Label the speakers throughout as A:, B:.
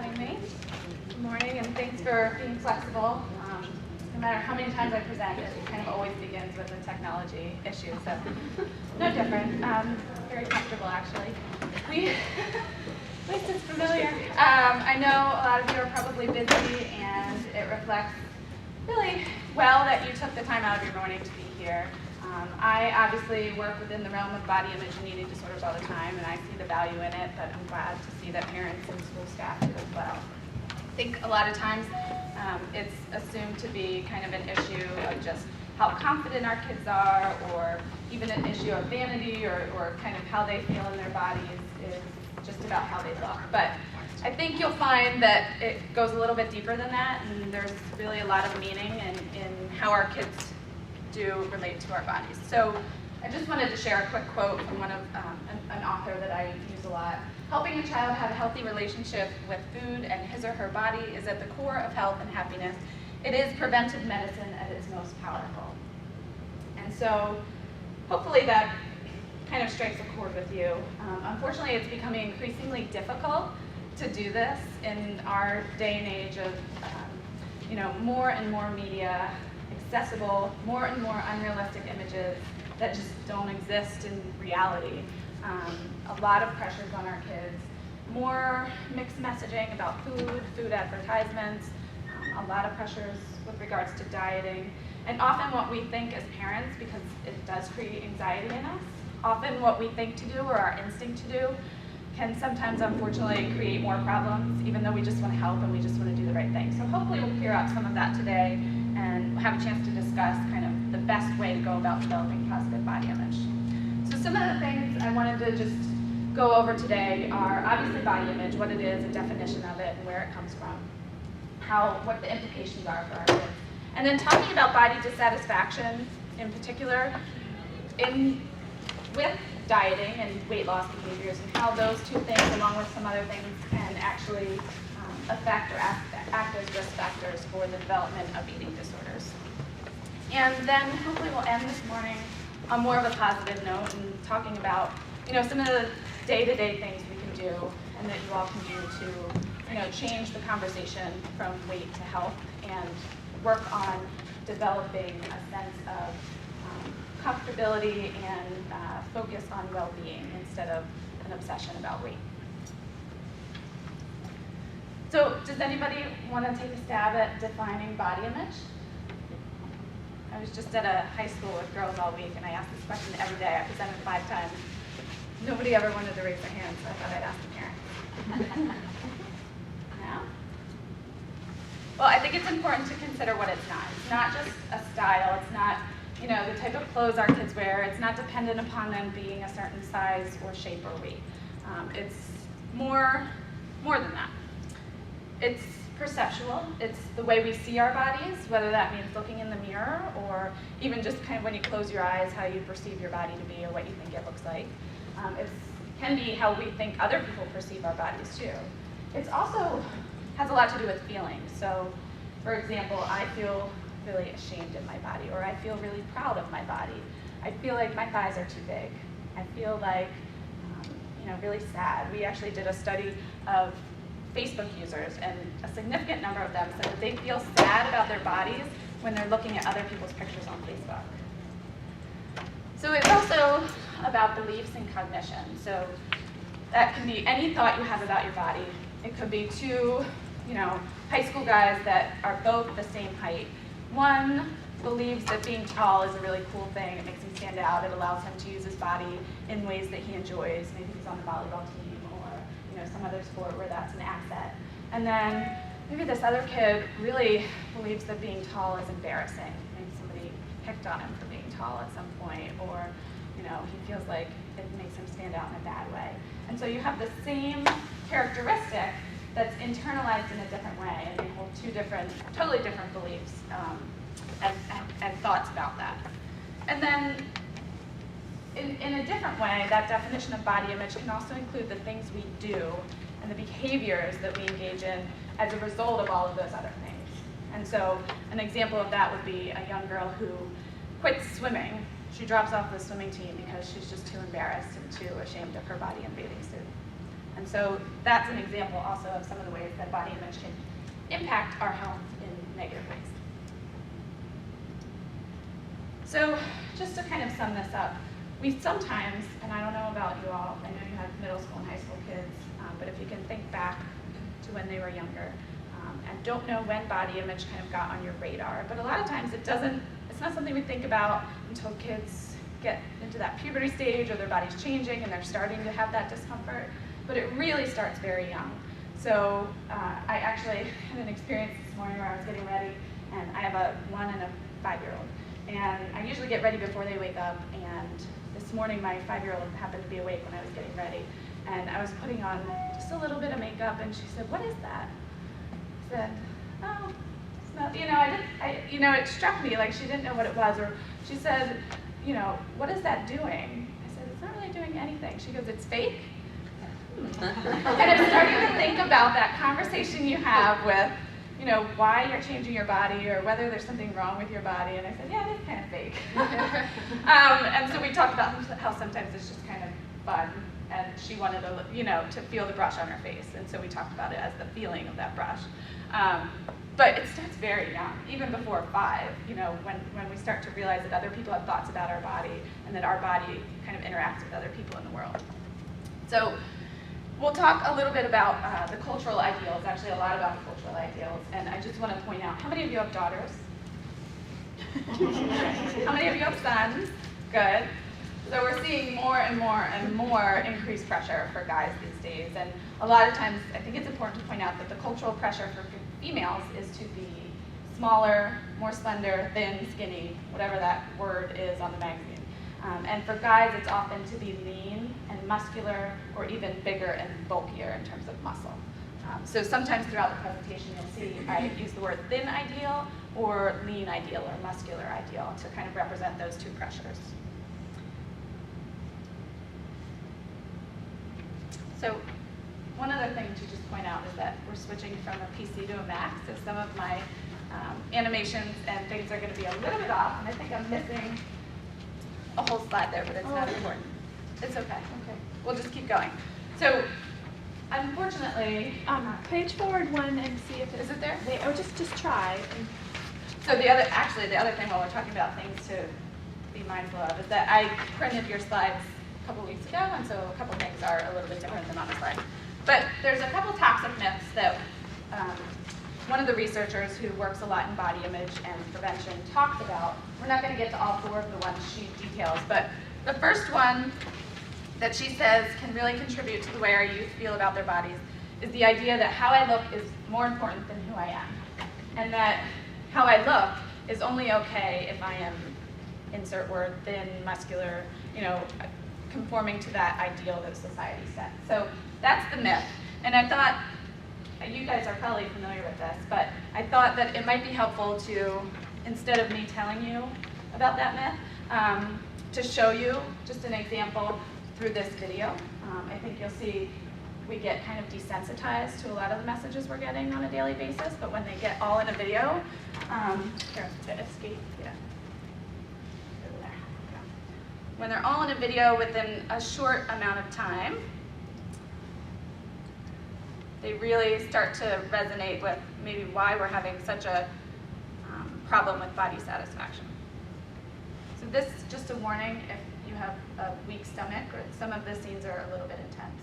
A: having me. Good morning, and thanks for being flexible. No matter how many times I present, it kind of always begins with a technology issue, so no different. Very comfortable, actually. At least it's familiar. I know a lot of you are probably busy, and it reflects really well that you took the time out of your morning to be here. I obviously work within the realm of body image and eating disorders all the time, and I see the value in it, but I'm glad to see that parents and school staff do as well. I think a lot of times it's assumed to be kind of an issue of just how confident our kids are, or even an issue of vanity, or kind of how they feel in their bodies is just about how they look. But I think you'll find that it goes a little bit deeper than that, and there's really a lot of meaning in how our kids do relate to our bodies. So I just wanted to share a quick quote from one of an author that I use a lot. Helping a child have a healthy relationship with food and his or her body is at the core of health and happiness. It is preventive medicine at its most powerful. And so hopefully that kind of strikes a chord with you. Unfortunately, it's becoming increasingly difficult to do this in our day and age of more and more media, accessible, more and more unrealistic images that just don't exist in reality. A lot of pressures on our kids, more mixed messaging about food advertisements, a lot of pressures with regards to dieting, and often what we think as parents, because it does create anxiety in us, often what we think to do or our instinct to do can sometimes unfortunately create more problems, even though we just want to help and we just want to do the right thing. So hopefully we'll clear out some of that today and have a chance to discuss kind of the best way to go about developing positive body image. So some of the things I wanted to just go over today are obviously body image, what it is, a definition of it, and where it comes from, what the implications are for our kids. And then talking about body dissatisfaction in particular, with dieting and weight loss behaviors, and how those two things, along with some other things, can actually affect or act as risk factors for the development of eating disorders. And then hopefully we'll end this morning on more of a positive note and talking about some of the day-to-day things we can do and that you all can do to change the conversation from weight to health and work on developing a sense of comfortability and focus on well-being instead of an obsession about weight. So does anybody want to take a stab at defining body image? I was just at a high school with girls all week, and I asked this question every day. I presented 5 times. Nobody ever wanted to raise their hand, so I thought I'd ask the parents. No? Well, I think it's important to consider what it's not. It's not just a style. It's not the type of clothes our kids wear. It's not dependent upon them being a certain size or shape or weight. It's more than that. It's perceptual. It's the way we see our bodies, whether that means looking in the mirror or even just kind of when you close your eyes, how you perceive your body to be or what you think it looks like. It can be how we think other people perceive our bodies too. It also has a lot to do with feelings. So, for example, I feel really ashamed of my body, or I feel really proud of my body. I feel like my thighs are too big. I feel like, really sad. We actually did a study of Facebook users, and a significant number of them said that they feel sad about their bodies when they're looking at other people's pictures on Facebook. So it's also about beliefs and cognition. So that can be any thought you have about your body. It could be 2, high school guys that are both the same height. One believes that being tall is a really cool thing. It makes him stand out. It allows him to use his body in ways that he enjoys. Maybe he's on the volleyball team or some other sport where that's an asset. And then maybe this other kid really believes that being tall is embarrassing. Maybe somebody picked on him for being tall at some point, or he feels like it makes him stand out in a bad way. And so you have the same characteristic that's internalized in a different way, and they hold 2 totally different beliefs and thoughts about that. And then in a different way, that definition of body image can also include the things we do and the behaviors that we engage in as a result of all of those other things. And so an example of that would be a young girl who quits swimming. She drops off the swimming team because she's just too embarrassed and too ashamed of her body in bathing suit. And so that's an example also of some of the ways that body image can impact our health in negative ways. So just to kind of sum this up, we sometimes, and I don't know about you all, I know you have middle school and high school kids, but if you can think back to when they were younger, and don't know when body image kind of got on your radar, but a lot of times it's not something we think about until kids get into that puberty stage or their body's changing and they're starting to have that discomfort, but it really starts very young. So I actually had an experience this morning where I was getting ready, and I have a 1 and a 5-year-old. And I usually get ready before they wake up, and this morning my 5-year-old happened to be awake when I was getting ready. And I was putting on just a little bit of makeup, and she said, "What is that?" I said, "Oh, it's not," it struck me like she didn't know what it was. Or she said, "What is that doing?" I said, "It's not really doing anything." She goes, "It's fake?" Kind of starting to think about that conversation you have with, why you're changing your body or whether there's something wrong with your body. And I said, yeah, it is kind of fake. And so we talked about how sometimes it's just kind of fun. And she wanted to feel the brush on her face. And so we talked about it as the feeling of that brush. But it starts very young, even before 5, when we start to realize that other people have thoughts about our body and that our body kind of interacts with other people in the world. So we'll talk a little bit about the cultural ideals, actually a lot about the cultural ideals, and I just want to point out, how many of you have daughters? How many of you have sons? Good. So we're seeing more and more and more increased pressure for guys these days, and a lot of times I think it's important to point out that the cultural pressure for females is to be smaller, more slender, thin, skinny, whatever that word is on the magazine. And for guys, it's often to be lean and muscular, or even bigger and bulkier in terms of muscle. So sometimes throughout the presentation, you'll see I use the word thin ideal or lean ideal or muscular ideal to kind of represent those two pressures. So one other thing to just point out is that we're switching from a PC to a Mac, so some of my animations and things are going to be a little bit off, and I think I'm missing a whole slide there, but it's not important. It's okay. Okay. We'll just keep going. So, unfortunately,
B: page forward one and see if
A: is it there?
B: Just try.
A: So the other thing while we're talking about things to be mindful of is that I printed your slides a couple weeks ago, and so a couple things are a little bit different than on the slide. But there's a couple toxic myths that one of the researchers who works a lot in body image and prevention talks about. We're not going to get to all 4 of the ones she details, but the first one that she says can really contribute to the way our youth feel about their bodies is the idea that how I look is more important than who I am, and that how I look is only okay if I am, insert word, thin, muscular, conforming to that ideal that society set. So that's the myth, and I thought, you guys are probably familiar with this, but I thought that it might be helpful to, instead of me telling you about that myth, to show you just an example through this video. I think you'll see we get kind of desensitized to a lot of the messages we're getting on a daily basis, but when they get all in a video, here, to escape, yeah. Over there. Yeah. When they're all in a video within a short amount of time, they really start to resonate with maybe why we're having such a problem with body satisfaction. So this is just a warning if you have a weak stomach, or some of the scenes are a little bit intense.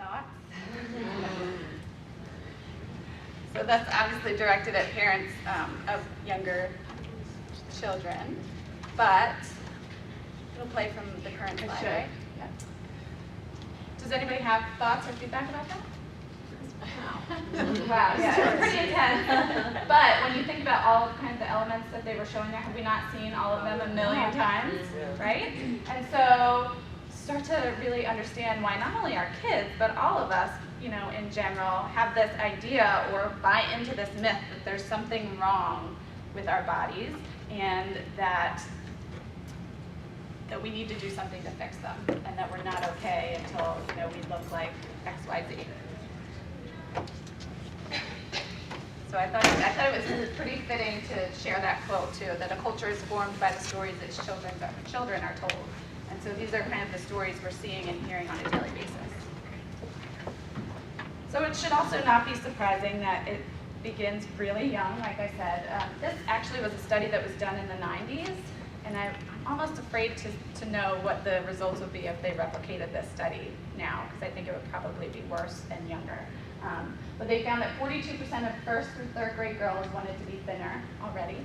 A: thoughts? So that's obviously directed at parents of younger children, but it'll play from the current slide, right? Yeah. Does anybody have thoughts or feedback about that? Wow, yeah, it's pretty intense. But when you think about all of kinds of elements that they were showing there, have we not seen all of them a million times, right? And so start to really understand why not only our kids, but all of us, you know, in general, have this idea or buy into this myth that there's something wrong with our bodies and that we need to do something to fix them, and that we're not okay until, you know, we look like X, Y, Z. So I thought it was pretty fitting to share that quote too, that a culture is formed by the stories its children are told. And so these are kind of the stories we're seeing and hearing on a daily basis. So it should also not be surprising that it begins really young, like I said. This actually was a study that was done in the 90s, and I'm almost afraid to know what the results would be if they replicated this study now, because I think it would probably be worse and younger. But they found that 42% of first through third grade girls wanted to be thinner already.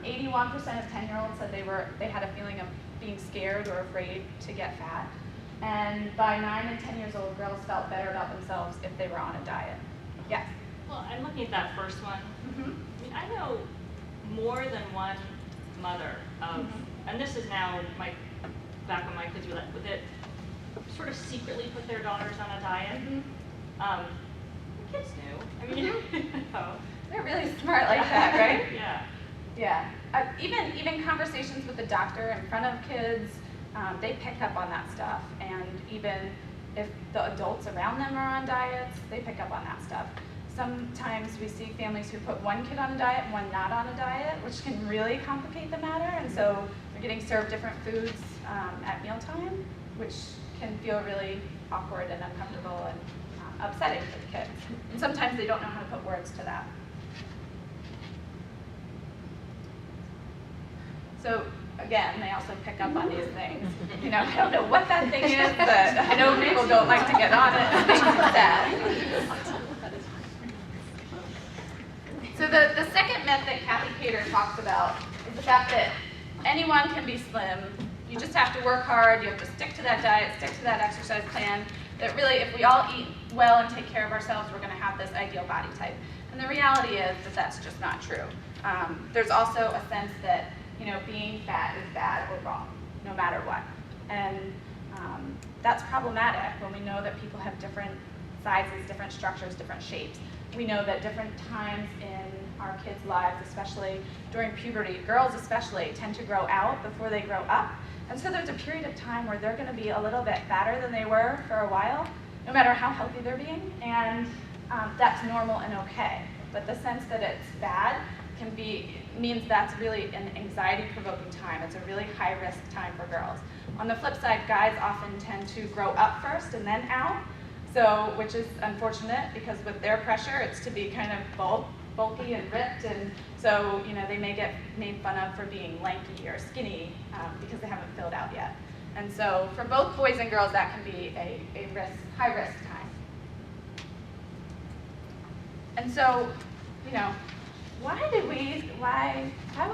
A: 81% of 10-year-olds said they had a feeling of being scared or afraid to get fat. And by 9 and 10 years old, girls felt better about themselves if they were on a diet. Yes?
C: Well, I'm looking at that first one.
A: Mm-hmm.
C: I mean, I know more than one mother of, and this is now back when my kids were with it, sort of secretly put their daughters on a diet. The kids knew. I mean, you know.
A: They're really smart like that, right?
C: Yeah.
A: Yeah. Even conversations with the doctor in front of kids, they pick up on that stuff. And even if the adults around them are on diets, they pick up on that stuff. Sometimes we see families who put one kid on a diet and one not on a diet, which can really complicate the matter. And so they're getting served different foods at mealtime, which can feel really awkward and uncomfortable and upsetting for the kids. And sometimes they don't know how to put words to that. So again, they also pick up on these things. You know, I don't know what that thing is, but I know people don't like to get on it and things like that. So the second myth that Kathy Cater talks about is the fact that anyone can be slim. You just have to work hard, you have to stick to that diet, stick to that exercise plan, that really if we all eat well and take care of ourselves, we're going to have this ideal body type. And the reality is that that's just not true. There's also a sense that, you know, being fat is bad or wrong, no matter what. And that's problematic when we know that people have different sizes, different structures, different shapes. We know that different times in our kids' lives, especially during puberty, girls especially, tend to grow out before they grow up. And so there's a period of time where they're going to be a little bit fatter than they were for a while, no matter how healthy they're being. And that's normal and okay. But the sense that it's bad means that's really an anxiety-provoking time. It's a really high-risk time for girls. On the flip side, guys often tend to grow up first and then out. So, which is unfortunate because with their pressure, it's to be kind of bulky and ripped, and so you know they may get made fun of for being lanky or skinny because they haven't filled out yet. And so, for both boys and girls, that can be a high risk time. And so, you know, why would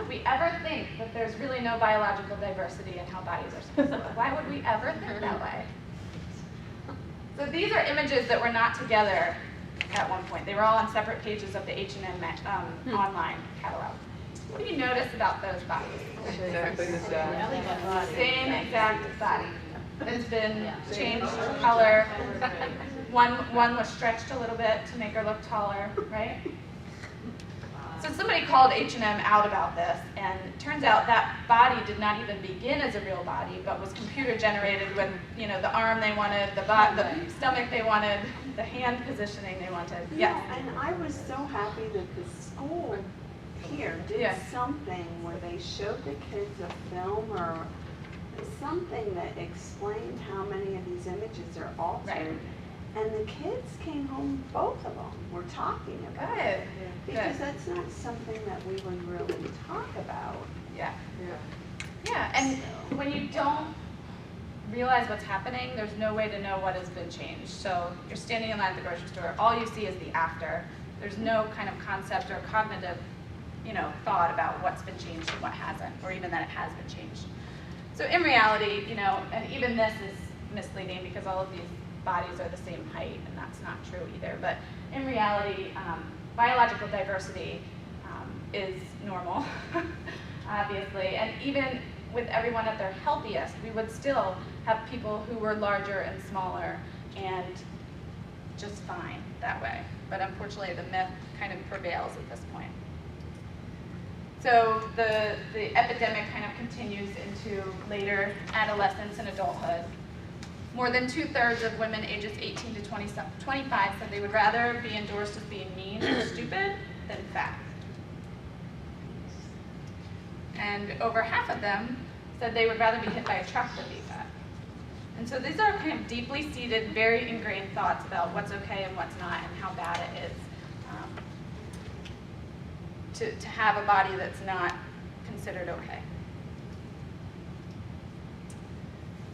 A: we ever think that there's really no biological diversity in how bodies are supposed to look? Why would we ever think that way? So these are images that were not together at one point. They were all on separate pages of the H&M online catalog. What do you notice about those bodies?
D: Exactly the same.
A: Same exact body. It's been changed color. One was stretched a little bit to make her look taller, right? So somebody called H&M out about this, and it turns out that body did not even begin as a real body, but was computer generated with, you know, the arm they wanted, the stomach they wanted, the hand positioning they wanted.
E: Yeah, and I was so happy that the school here did something where they showed the kids a film or something that explained how many of these images are altered. Right. And the kids came home, both of them were talking about it. Because that's not something that we would really talk about.
A: Yeah, and when you don't realize what's happening, there's no way to know what has been changed. So you're standing in line at the grocery store, all you see is the after. There's no kind of concept or cognitive, thought about what's been changed and what hasn't, or even that it has been changed. So in reality, and even this is misleading because all of these bodies are the same height, and that's not true either. But in reality, biological diversity is normal, obviously, and even with everyone at their healthiest, we would still have people who were larger and smaller and just fine that way. But unfortunately, the myth kind of prevails at this point. So the epidemic kind of continues into later adolescence and adulthood. More than 2/3 of women ages 18 to 25 said they would rather be endorsed as being mean or stupid than fat. And over half of them said they would rather be hit by a truck than be fat. And so these are kind of deeply seated, very ingrained thoughts about what's okay and what's not and how bad it is to have a body that's not considered okay.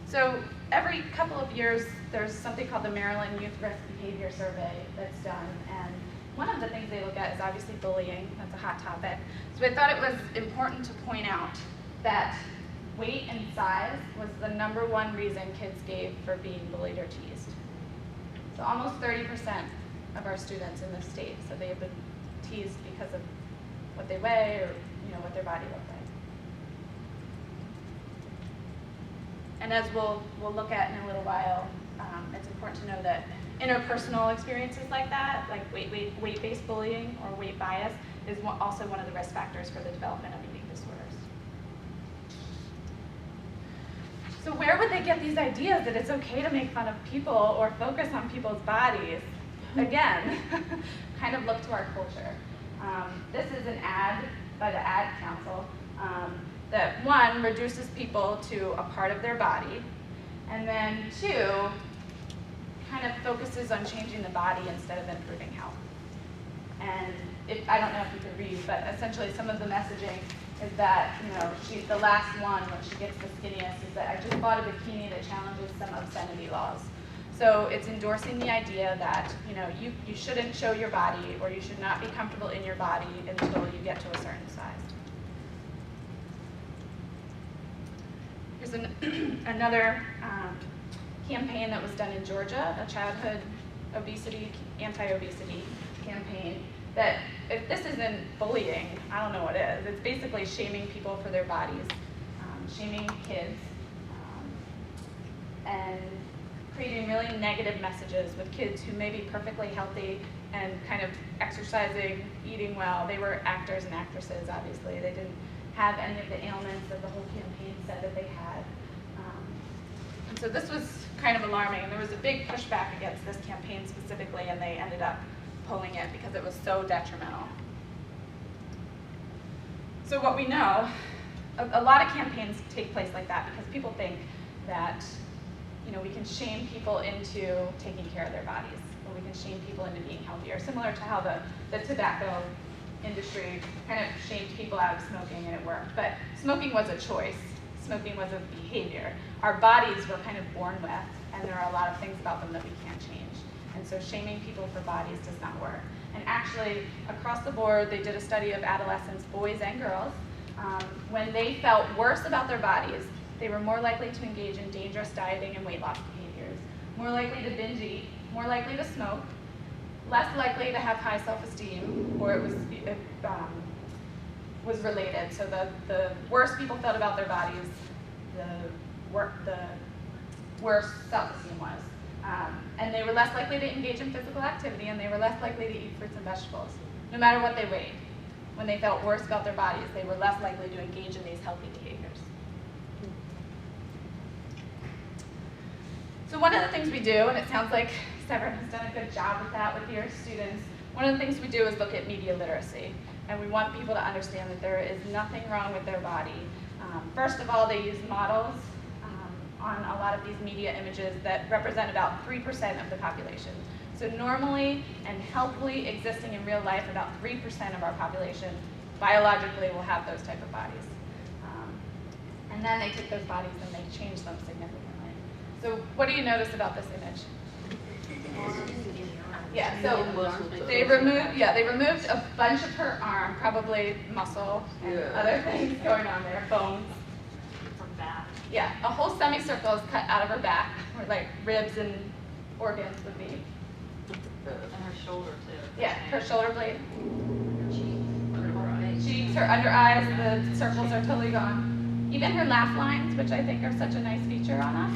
A: So every couple of years, there's something called the Maryland Youth Risk Behavior Survey that's done. And one of the things they look at is obviously bullying. That's a hot topic. So I thought it was important to point out that weight and size was the #1 reason kids gave for being bullied or teased. So almost 30% of our students in the state said they have been teased because of what they weigh or what their body looks like. And as we'll look at in a little while, it's important to know that interpersonal experiences like that, like weight-based bullying or weight bias, is also one of the risk factors for the development of eating disorders. So where would they get these ideas that it's okay to make fun of people or focus on people's bodies? Again, kind of look to our culture. This is an ad by the Ad Council that, 1, reduces people to a part of their body, and then 2, kind of focuses on changing the body instead of improving health. And I don't know if you could read, but essentially some of the messaging is that, the last one, when she gets the skinniest, is that I just bought a bikini that challenges some obscenity laws. So it's endorsing the idea that, you shouldn't show your body, or you should not be comfortable in your body until you get to a certain size. Here's another campaign that was done in Georgia, a childhood obesity, anti-obesity campaign, that if this isn't bullying, I don't know what is. It's basically shaming people for their bodies, shaming kids, and creating really negative messages with kids who may be perfectly healthy and kind of exercising, eating well. They were actors and actresses, obviously. They didn't have any of the ailments that the whole campaign said that they had. And so this was kind of alarming, and there was a big pushback against this campaign specifically, and they ended up pulling it because it was so detrimental. So what we know, a lot of campaigns take place like that because people think that we can shame people into taking care of their bodies, or we can shame people into being healthier, similar to how the tobacco industry kind of shamed people out of smoking and it worked. But smoking was a choice. Smoking was a behavior. Our bodies were kind of born with, and there are a lot of things about them that we can't change. And so shaming people for bodies does not work. And actually, across the board, they did a study of adolescents, boys and girls. When they felt worse about their bodies, they were more likely to engage in dangerous dieting and weight loss behaviors, more likely to binge eat, more likely to smoke, less likely to have high self-esteem, or it was related. So the worse people felt about their bodies, the worse self-esteem was. And they were less likely to engage in physical activity, and they were less likely to eat fruits and vegetables, no matter what they weighed. When they felt worse about their bodies, they were less likely to engage in these healthy behaviors. So one of the things we do, and it sounds like Severn has done a good job with that with your students, one of the things we do is look at media literacy. And we want people to understand that there is nothing wrong with their body. First of all, they use models on a lot of these media images that represent about 3% of the population. So normally and healthily existing in real life, about 3% of our population biologically will have those type of bodies. And then they take those bodies and they change them significantly. So what do you notice about this image? Yeah, so they removed a bunch of her arm, probably muscle and other things going on there, bones.
C: From back.
A: Yeah, a whole semicircle is cut out of her back, where like ribs and organs would be.
C: And her shoulder too.
A: Yeah, her shoulder blade,
C: Under eyes.
A: cheeks, her under eyes, the circles are totally gone. Even her laugh lines, which I think are such a nice feature on us,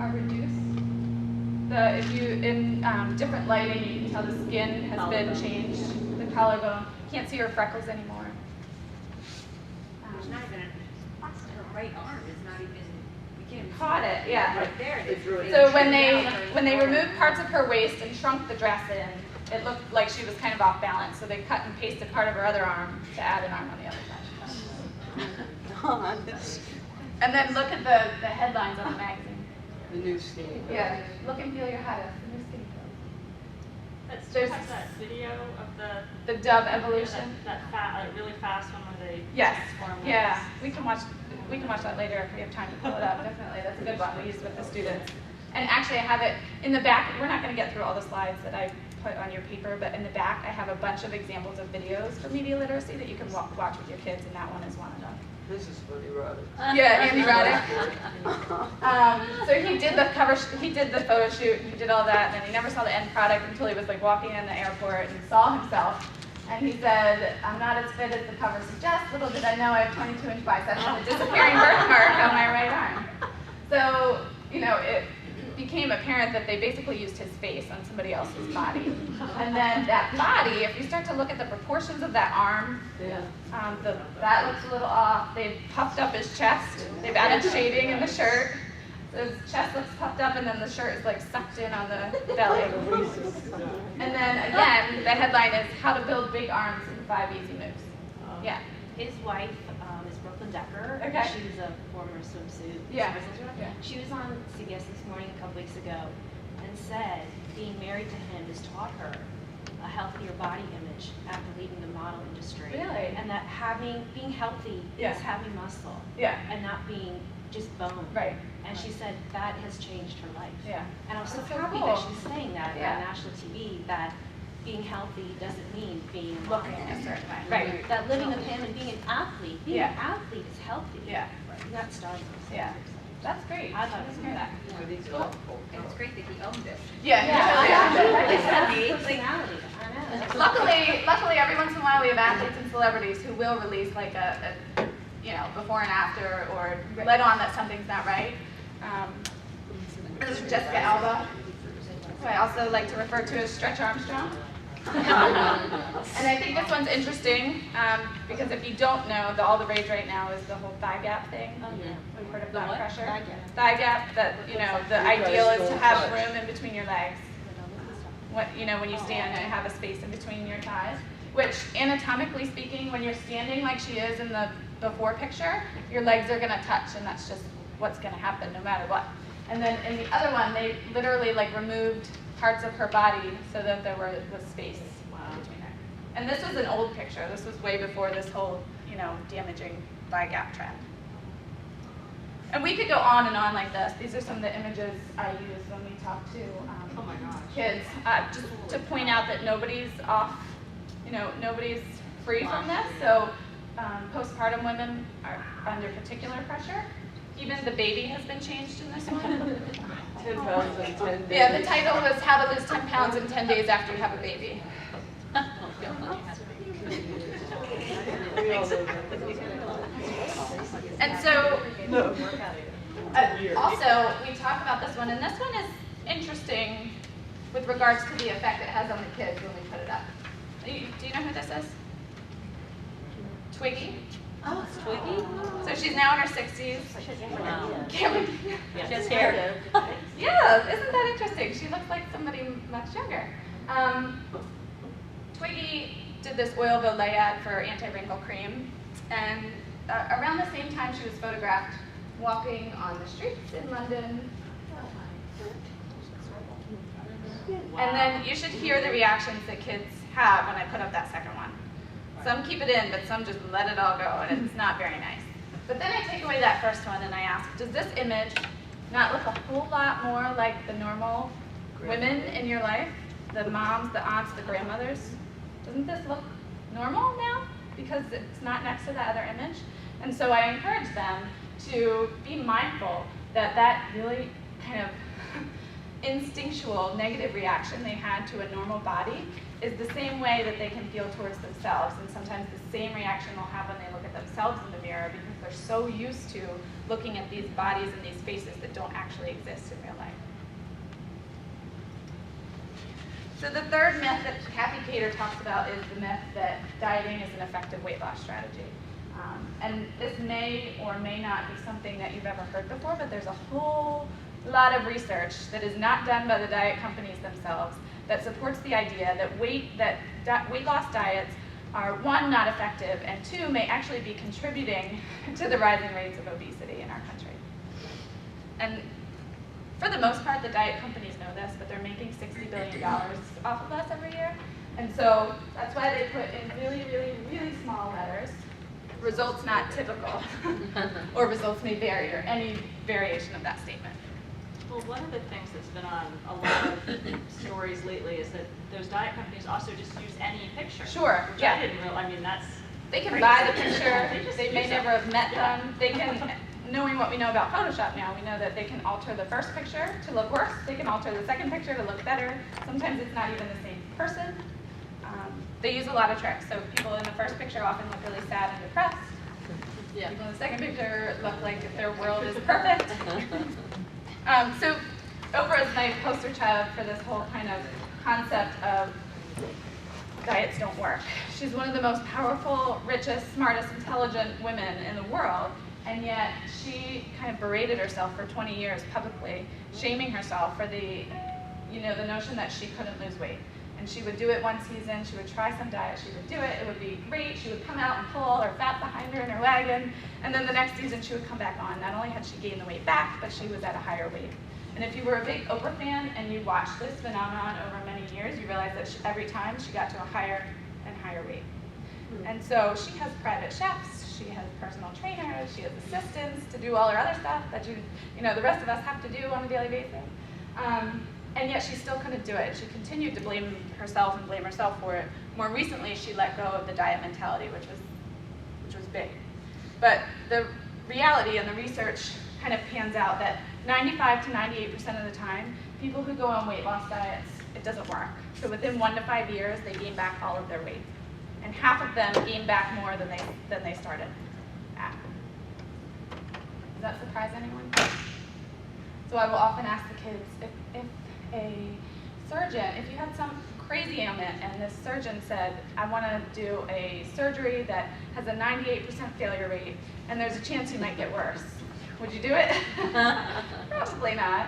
A: are reduced. If you, in different lighting, you can tell the skin has been changed, the collarbone. Can't see her freckles anymore.
F: There's not even her right arm is not even, we can't even
A: Caught it, yeah.
F: right there.
A: So when they removed parts of her waist and shrunk the dress in, it looked like she was kind of off balance. So they cut and pasted part of her other arm to add an arm on the other side. And then look at the headlines on the magazine.
D: The new skinny.
A: Yeah, look and feel your hottest. The new skinny clothes.
C: That's
A: There's-
C: has that video of the
A: The Dove evolution.
C: that like really fast one where they
A: Yes.
C: transform.
A: Yeah, we can watch that later if we have time to pull it up. Definitely, that's a good one we use with the students. And actually, I have it in the back. We're not going to get through all the slides that I put on your paper, but in the back, I have a bunch of examples of videos for media literacy that you can watch with your kids, and that one is one of them.
D: This is funny, Roddick.
A: Yeah, Andy Roddick. So he did the he did the photo shoot, he did all that, and then he never saw the end product until he was like walking in the airport and saw himself. And he said, "I'm not as fit as the cover suggests. Little did I know I have 22-inch biceps and a disappearing birthmark on my right arm." So, you know, it became apparent that they basically used his face on somebody else's body. And then that body, if you start to look at the proportions of that arm, that looks a little off. They've puffed up his chest. They've added shading in the shirt. His chest looks puffed up, and then the shirt is like sucked in on the belly. And then again, the headline is "How to Build Big Arms in 5 Easy Moves." Yeah.
F: His wife is Brooklyn Decker.
A: Okay.
F: She was a former swimsuit.
A: Yeah.
F: swimsuit.
A: Yeah.
F: She was on CBS this morning a couple weeks ago and said being married to him has taught her a healthier body image after leaving the model industry.
A: Really?
F: And that being healthy
A: Yeah.
F: is having muscle
A: Yeah.
F: and not being just bone.
A: Right.
F: And she said that has changed her life.
A: Yeah.
F: And I was so
A: That's so
F: happy
A: cool.
F: that she's saying that
A: Yeah.
F: on national TV, that being healthy doesn't mean being a
A: Looking
F: model.
A: a certain way. Right.
F: That living with him and being an athlete, being
A: Yeah.
F: an athlete is healthy.
A: Yeah.
F: Not starving.
A: Yeah. That's great.
F: I thought it was
A: Hear that.
D: But he's awful.
G: And it's great that he owned it.
A: Yeah.
F: It's personality. I know.
A: Luckily, every once in a while we have athletes and celebrities who will release like a before and after, or let on that something's not right. This is Jessica Alba, who I also like to refer to as Stretch Armstrong. And I think this one's interesting because if you don't know, all the rage right now is the whole thigh gap thing. We've heard of blood pressure. Thigh gap. That the ideal is to have room in between your legs. When you stand and have a space in between your thighs. Which, anatomically speaking, when you're standing like she is in the before picture, your legs are going to touch, and that's just what's going to happen no matter what. And then in the other one, they literally removed parts of her body so that there was space between her. And this was an old picture. This was way before this whole, damaging thigh gap trend. And we could go on and on like this. These are some of the images I use when we talk to
C: Oh my gosh.
A: kids, just to point out that nobody's off, nobody's free from this. So postpartum women are under particular pressure. Even the baby has been changed in this one.
D: 10 pounds in 10 days.
A: Yeah, the title was How to Lose 10 Pounds in 10 Days After You Have a Baby.
D: We all know that.
A: And so,
D: No.
A: also, we talk about this one, and this one is interesting with regards to the effect it has on the kids when we put it up. Do you know who this is? Twiggy.
F: Oh, it's Twiggy?
A: So she's now in her 60s. Cameron.
F: Just hair.
A: Yeah, isn't that interesting? She looks like somebody much younger. Twiggy did this Oilville ad for anti-wrinkle cream, and around the same time she was photographed walking on the streets in London. And then you should hear the reactions that kids have when I put up that second one. Some keep it in, but some just let it all go, and it's not very nice. But then I take away that first one and I ask, does this image not look a whole lot more like the normal women in your life? The moms, the aunts, the grandmothers? Doesn't this look normal now? Because it's not next to that other image? And so I encourage them to be mindful that that really kind of instinctual negative reaction they had to a normal body is the same way that they can feel towards themselves, and sometimes the same reaction they'll have when they look at themselves in the mirror because they're so used to looking at these bodies and these faces that don't actually exist in real life. So the third myth that Kathy Cater talks about is the myth that dieting is an effective weight loss strategy. And this may or may not be something that you've ever heard before, but there's a whole lot of research that is not done by the diet companies themselves that supports the idea that weight loss diets are, one, not effective, and two, may actually be contributing to the rising rates of obesity in our country. And for the most part, the diet companies know this, but they're making $60 billion off of us every year. And so that's why they put in really, really, really small letters, results not typical, or results may vary, or any variation of that statement.
C: Well, one of the things that's been on a lot of stories lately is that those diet companies also just use any picture.
A: Sure,
C: Which
A: yeah.
C: I didn't realize, I mean, that's
A: They can
C: crazy.
A: buy the picture,
C: just
A: they may
C: use
A: never
C: it.
A: have met
C: Yeah.
A: them, they can, knowing what we know about Photoshop now, we know that they can alter the first picture to look worse, they can alter the second picture to look better, sometimes it's not even the same person. They use a lot of tricks, so people in the first picture often look really sad and depressed.
D: Yeah.
A: People in the second picture look like their world is perfect. So Oprah is my poster child for this whole kind of concept of diets don't work. She's one of the most powerful, richest, smartest, intelligent women in the world, and yet she kind of berated herself for 20 years publicly, shaming herself for the notion that she couldn't lose weight. And she would do it one season, she would try some diet, she would do it, it would be great, she would come out and pull all her fat behind her in her wagon, and then the next season she would come back on. Not only had she gained the weight back, but she was at a higher weight. And if you were a big Oprah fan and you watched this phenomenon over many years, you realize that every time she got to a higher and higher weight. And so she has private chefs, she has personal trainers, she has assistants to do all her other stuff that the rest of us have to do on a daily basis. And yet she still couldn't do it. She continued to blame herself and blame herself for it. More recently, she let go of the diet mentality, which was big. But the reality and the research kind of pans out that 95 to 98% of the time, people who go on weight loss diets, it doesn't work. So within 1 to 5 years, they gain back all of their weight. And half of them gain back more than they started at. Does that surprise anyone? So I will often ask the kids, if a surgeon, if you had some crazy ailment and this surgeon said, I want to do a surgery that has a 98% failure rate and there's a chance you might get worse, would you do it? Probably not.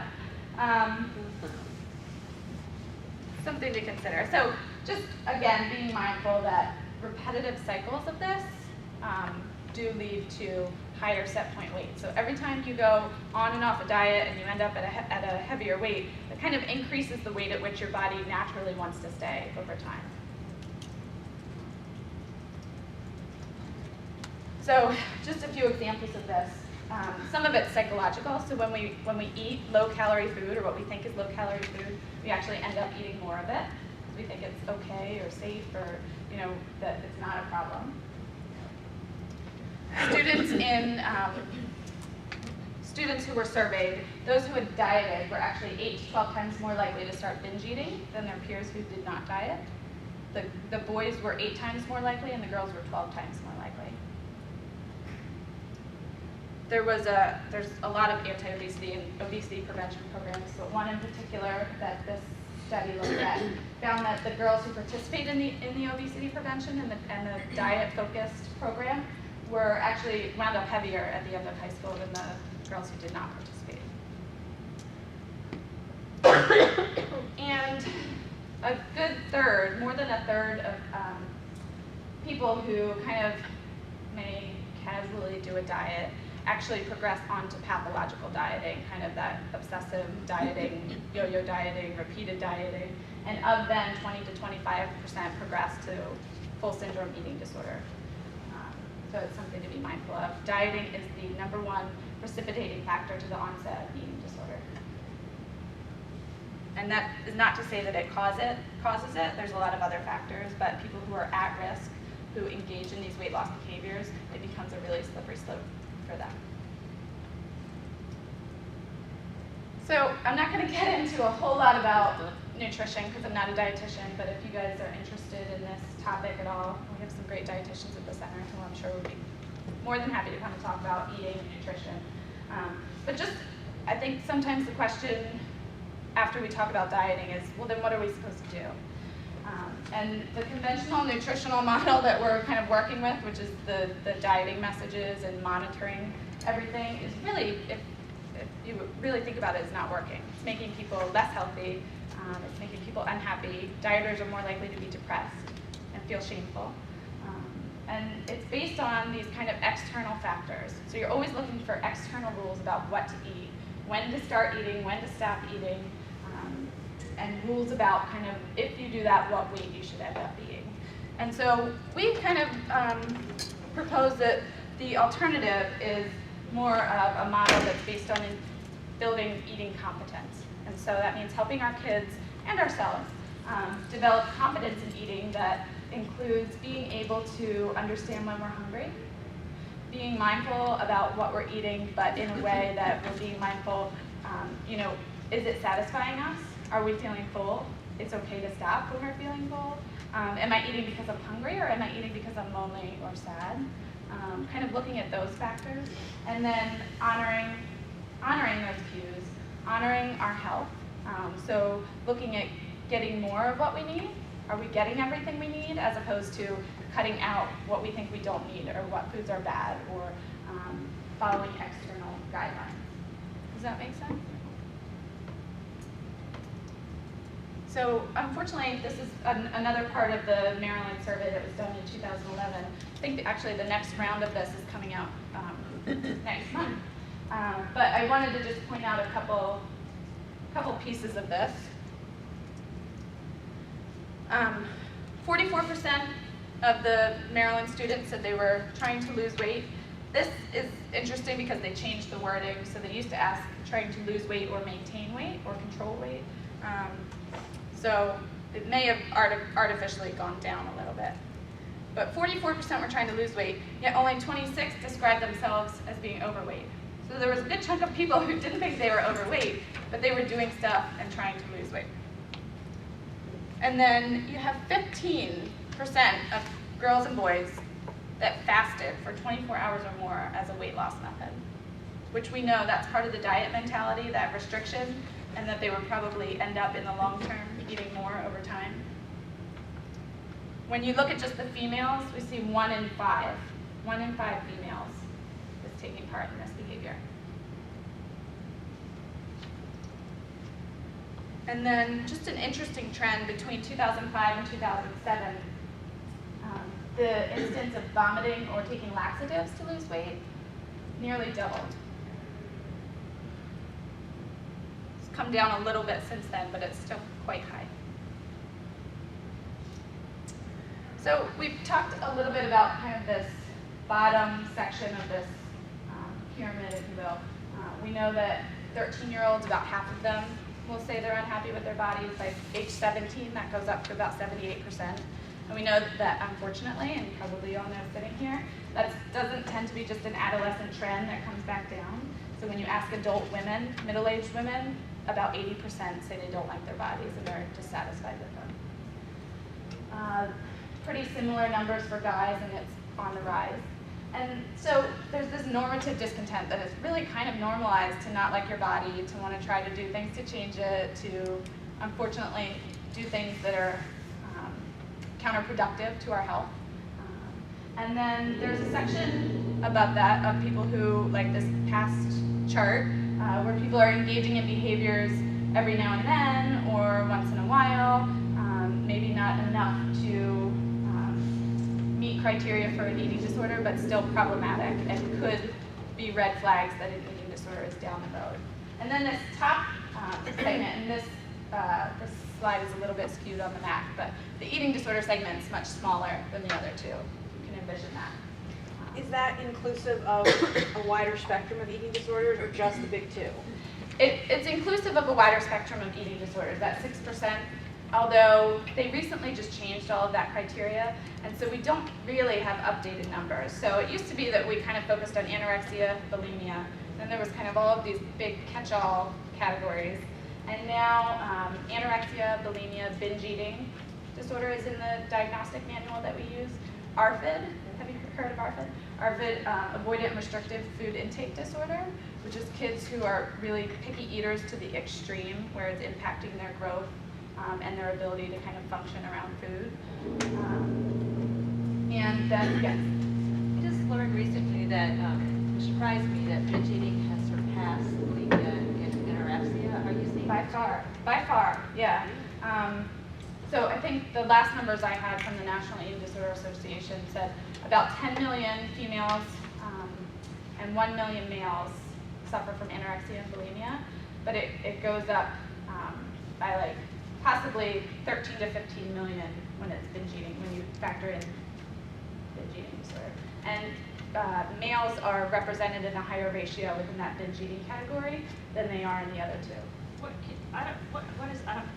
A: Something to consider. So just, again, being mindful that repetitive cycles of this do lead to higher set point weight. So every time you go on and off a diet and you end up at a heavier weight, it kind of increases the weight at which your body naturally wants to stay over time. So just a few examples of this. Some of it's psychological. So when we eat low-calorie food, or what we think is low-calorie food, we actually end up eating more of it. We think it's okay or safe, or that it's not a problem. Students who were surveyed, those who had dieted were actually 8 to 12 times more likely to start binge eating than their peers who did not diet. The boys were 8 times more likely, and the girls were 12 times more likely. There's a lot of anti-obesity and obesity prevention programs, but one in particular that this study looked at found that the girls who participated in the obesity prevention and the diet-focused program were actually wound up heavier at the end of high school than the girls who did not participate. And a good third, more than a third of people who kind of may casually do a diet actually progress onto pathological dieting, kind of that obsessive dieting, yo-yo dieting, repeated dieting, and of them, 20 to 25% progress to full syndrome eating disorder. So it's something to be mindful of. Dieting is the #1 precipitating factor to the onset of eating disorder. And that is not to say that it causes it. There's a lot of other factors, but people who are at risk, who engage in these weight loss behaviors, it becomes a really slippery slope for them. So I'm not going to get into a whole lot about nutrition because I'm not a dietitian, but if you guys are interested in this topic at all, we have some great dietitians at the center who I'm sure would be more than happy to come and talk about eating and nutrition. But just, I think sometimes the question after we talk about dieting is, well, then what are we supposed to do? And the conventional nutritional model that we're kind of working with, which is the dieting messages and monitoring everything, is really, if you really think about it, is not working. It's making people less healthy. It's making people unhappy. Dieters are more likely to be depressed and feel shameful. And it's based on these kind of external factors. So you're always looking for external rules about what to eat, when to start eating, when to stop eating, and rules about kind of, if you do that, what weight you should end up being. And so we kind of propose that the alternative is more of a model that's based on building eating competence. And so that means helping our kids and ourselves develop competence in eating that includes being able to understand when we're hungry, being mindful about what we're eating, but in a way that we're being mindful, is it satisfying us? Are we feeling full? It's okay to stop when we're feeling full. Am I eating because I'm hungry, or am I eating because I'm lonely or sad? Kind of looking at those factors, and then honoring those cues, honoring our health. So looking at getting more of what we need. Are we getting everything we need, as opposed to cutting out what we think we don't need, or what foods are bad, or following external guidelines. Does that make sense? So unfortunately, this is another part of the Maryland survey that was done in 2011. I think actually the next round of this is coming out next month. But I wanted to just point out a couple pieces of this. 44% of the Maryland students said they were trying to lose weight. This is interesting because they changed the wording. So they used to ask trying to lose weight or maintain weight or control weight. So it may have artificially gone down a little bit. But 44% were trying to lose weight, yet only 26 described themselves as being overweight. So there was a good chunk of people who didn't think they were overweight, but they were doing stuff and trying to lose weight. And then you have 15% of girls and boys that fasted for 24 hours or more as a weight loss method, which we know that's part of the diet mentality, that restriction, and that they would probably end up in the long term eating more over time. When you look at just the females, we see 1 in 5 females is taking part in this behavior. And then just an interesting trend between 2005 and 2007, the instance of vomiting or taking laxatives to lose weight nearly doubled. It's come down a little bit since then, but it's still quite high. So we've talked a little bit about kind of this bottom section of this pyramid, if you will. We know that 13-year-olds, about half of them will say they're unhappy with their bodies. By age 17, that goes up to about 78%. And we know that unfortunately, and probably all know sitting here, that doesn't tend to be just an adolescent trend that comes back down. So when you ask adult women, middle-aged women, about 80% say they don't like their bodies and they're dissatisfied with them. Pretty similar numbers for guys, and it's on the rise. And so there's this normative discontent that is really kind of normalized to not like your body, to want to try to do things to change it, to unfortunately do things that are counterproductive to our health. And then there's a section above that of people who, like this past chart, where people are engaging in behaviors every now and then or once in a while, maybe not enough to meet criteria for an eating disorder, but still problematic and could be red flags that an eating disorder is down the road. And then this top segment, and this slide is a little bit skewed on the Mac, but the eating disorder segment is much smaller than the other two. You can envision that.
G: is that inclusive of a wider spectrum of eating disorders or just the big two?
A: It's inclusive of a wider spectrum of eating disorders, that 6%, although they recently just changed all of that criteria, and so we don't really have updated numbers. So it used to be that we kind of focused on anorexia, bulimia, then there was kind of all of these big catch-all categories, and now anorexia, bulimia, binge eating disorder is in the diagnostic manual that we use. ARFID, have you heard of ARFID? ARFID, avoidant and restrictive food intake disorder, which is kids who are really picky eaters to the extreme, where it's impacting their growth and their ability to kind of function around food. And then, yes.
H: I just learned recently that, it surprised me that binge eating has surpassed bulimia and anorexia. Are you seeing
A: By far, yeah. So I think the last numbers I had from the National Eating Disorder Association said about 10 million females and 1 million males suffer from anorexia and bulimia, but it goes up by like possibly 13 to 15 million when it's binge eating, when you factor in binge eating disorder. And males are represented in a higher ratio within that binge eating category than they are in the other two.
C: I don't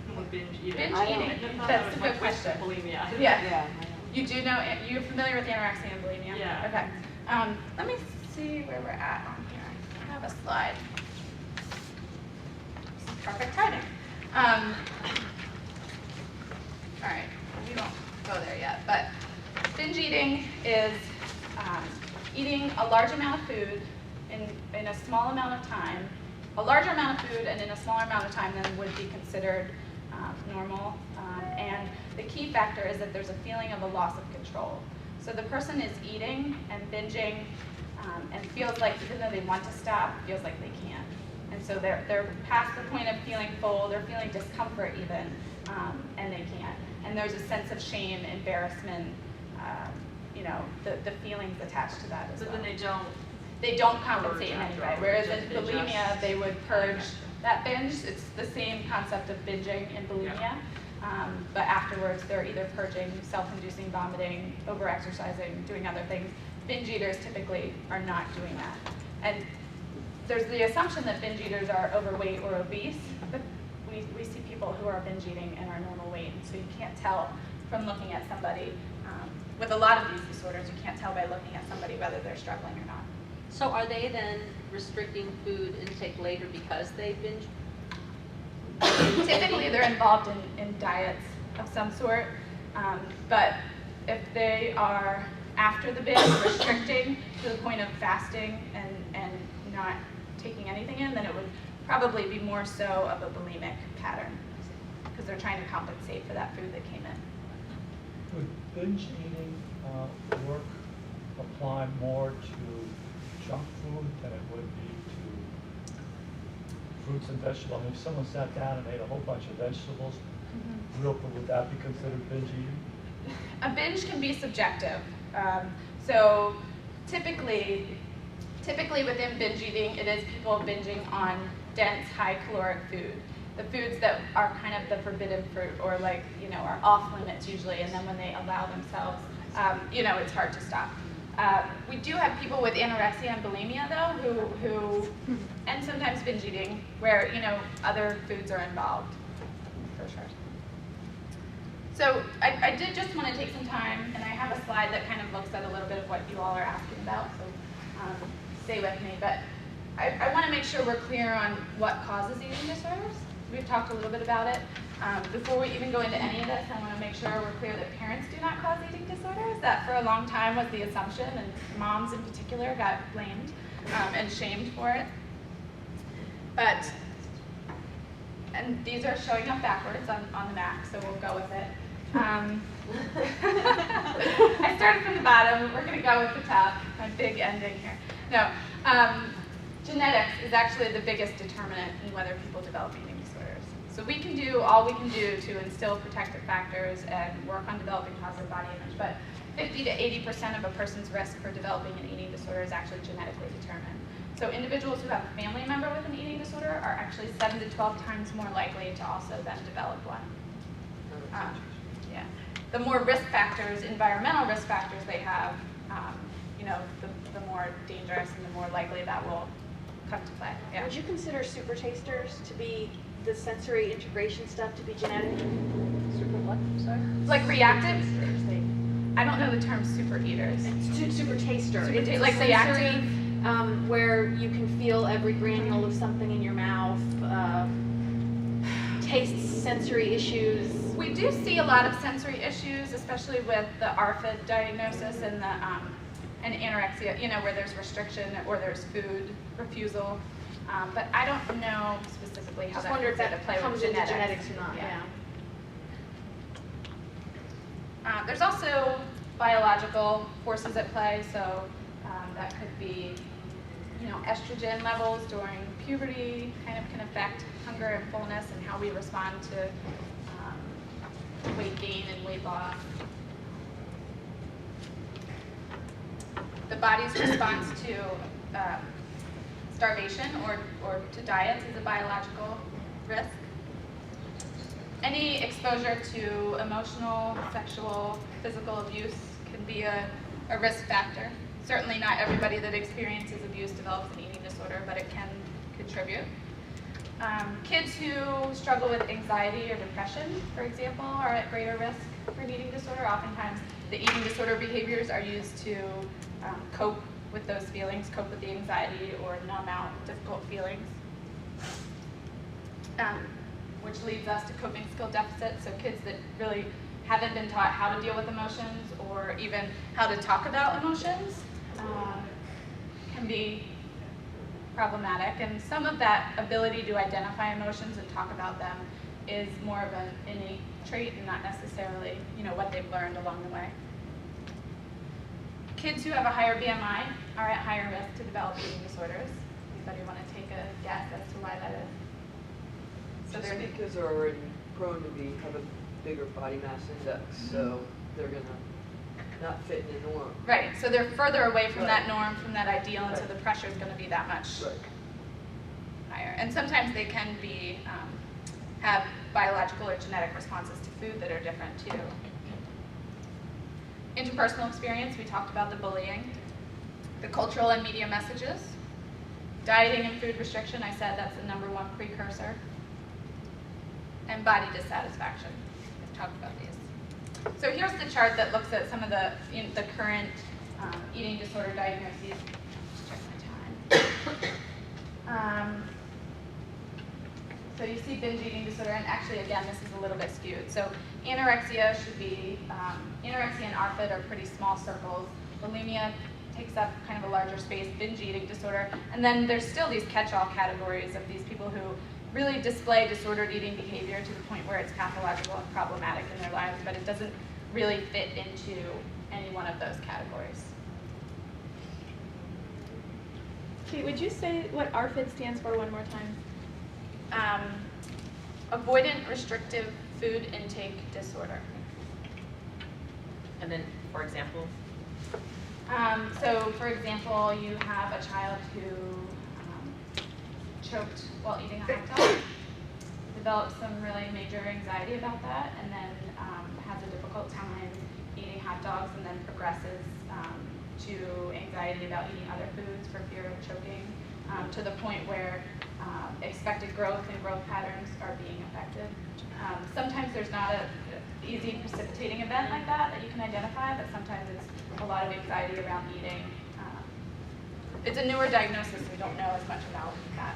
C: know what binge eating.
A: Binge
C: I
A: eating,
C: thought
A: that's
C: that was
A: a
C: my
A: good
C: twist
A: question.
C: of bulimia.
A: Yeah.
E: Yeah.
A: You do know, you're familiar with anorexia and bulimia?
C: Yeah.
A: Okay. Let me see where we're at on here. I have a slide. Perfect timing. All right, we won't go there yet, but binge eating is eating a large amount of food in a small amount of time, a larger amount of food and in a smaller amount of time than would be considered normal. And the key factor is that there's a feeling of a loss of control. So the person is eating and binging and feels like even though they want to stop, feels like they can't. And so they're past the point of feeling full, they're feeling discomfort even, and they can't. And there's a sense of shame, embarrassment, you know, the feelings attached to that as well.
C: But then
A: they don't compensate in
C: purge
A: any
C: after,
A: way. Whereas
C: just
A: in bulimia,
C: adjust.
A: they would purge that binge. It's the same concept of binging in bulimia.
C: Yeah.
A: But afterwards, they're either purging, self-inducing vomiting, over-exercising, doing other things. Binge eaters typically are not doing that. And there's the assumption that binge eaters are overweight or obese, but we see people who are binge eating and are normal weight, and so you can't tell from looking at somebody. With a lot of these disorders, you can't tell by looking at somebody whether they're struggling or not.
H: So are they then restricting food intake later because they binge?
A: Typically, they're involved in diets of some sort, but if they are after the binge, restricting to the point of fasting and not taking anything in, then it would probably be more so of a bulimic pattern because they're trying to compensate for that food that came in.
I: Would binge eating work apply more to junk food than it would be to fruits and vegetables? I mean, if someone sat down and ate a whole bunch of vegetables, real food, would that be considered binge eating?
A: A binge can be subjective. So typically within binge eating, it is people binging on dense, high caloric food. The foods that are kind of the forbidden fruit or like, you know, are off limits usually, and then when they allow themselves, you know, it's hard to stop. We do have people with anorexia and bulimia though, who and sometimes binge eating, where, you know, other foods are involved, for sure. So I did just want to take some time, and I have a slide that kind of looks at a little bit of what you all are asking about, so stay with me. But I want to make sure we're clear on what causes eating disorders. We've talked a little bit about it. Before we even go into any of this, I want to make sure we're clear that parents do not cause eating disorders. That for a long time was the assumption, and moms in particular got blamed and shamed for it. And these are showing up backwards on the Mac, so we'll go with it. I started from the bottom, we're going to go with the top, my big ending here. No, genetics is actually the biggest determinant in whether people develop eating disorders. So we can do all we can do to instill protective factors and work on developing positive body image, but 50 to 80% of a person's risk for developing an eating disorder is actually genetically determined. So individuals who have a family member with an eating disorder are actually 7 to 12 times more likely to also then develop one. Yeah. The more risk factors, environmental risk factors they have, the more dangerous and the more likely that will come to play. Yeah.
G: Would you consider super tasters to be the sensory integration stuff to be genetic?
C: Super what, sorry?
A: Like reactive? I don't know the term super eaters.
G: Super taster.
A: Super
G: It's
A: ta-
G: a
A: like
G: sensory,
A: reactive?
G: where you can feel every granule of something in your mouth, taste sensory issues.
A: We do see a lot of sensory issues, especially with the ARFID diagnosis and the and anorexia, where there's restriction or there's food refusal. But I don't know specifically how
G: Just
A: that
G: wonder if
A: comes
G: that
A: into play
G: comes
A: with
G: into
A: genetics.
G: genetics or not.
A: Yeah. There's also biological forces at play, so that could be, estrogen levels during puberty kind of can affect hunger and fullness and how we respond to weight gain and weight loss. The body's response to starvation or to diets is a biological risk. Any exposure to emotional, sexual, physical abuse can be a risk factor. Certainly not everybody that experiences abuse develops an eating disorder, but it can contribute. Kids who struggle with anxiety or depression, for example, are at greater risk for an eating disorder. Oftentimes, the eating disorder behaviors are used to cope with those feelings, cope with the anxiety, or numb out difficult feelings. Which leads us to coping skill deficits, so kids that really haven't been taught how to deal with emotions or even how to talk about emotions can be problematic. And some of that ability to identify emotions and talk about them is more of an innate trait and not necessarily, what they've learned along the way. Kids who have a higher BMI are at higher risk to develop eating disorders. Anybody want to take a guess as to why that is?
D: Just because they're already prone to have a bigger body mass index, so they're gonna not fit in the norm.
A: Right, so they're further away from that
D: Right.
A: norm, from that ideal, and so
D: Right.
A: the pressure is going to be that much
D: Right.
A: higher. And sometimes they can be have biological or genetic responses to food that are different too. Interpersonal experience, we talked about the bullying. The cultural and media messages. Dieting and food restriction, I said that's the #1 precursor. And body dissatisfaction. We've talked about these. So here's the chart that looks at some of the current eating disorder diagnoses. Just check my time. So you see binge eating disorder, and actually, again, this is a little bit skewed. So anorexia should be, anorexia and ARFID are pretty small circles. Bulimia takes up kind of a larger space, binge eating disorder. And then there's still these catch-all categories of these people who really display disordered eating behavior to the point where it's pathological and problematic in their lives, but it doesn't really fit into any one of those categories.
B: Kate, would you say what ARFID stands for one more time?
A: Avoidant restrictive food intake disorder.
H: And then, for example?
A: So, for example, you have a child who choked while eating a hot dog, developed some really major anxiety about that, and then has a difficult time eating hot dogs, and then progresses to anxiety about eating other foods for fear of choking, to the point where expected growth and growth patterns are being affected. Sometimes there's not an easy precipitating event like that you can identify, but sometimes it's a lot of anxiety around eating. It's a newer diagnosis, we don't know as much about that.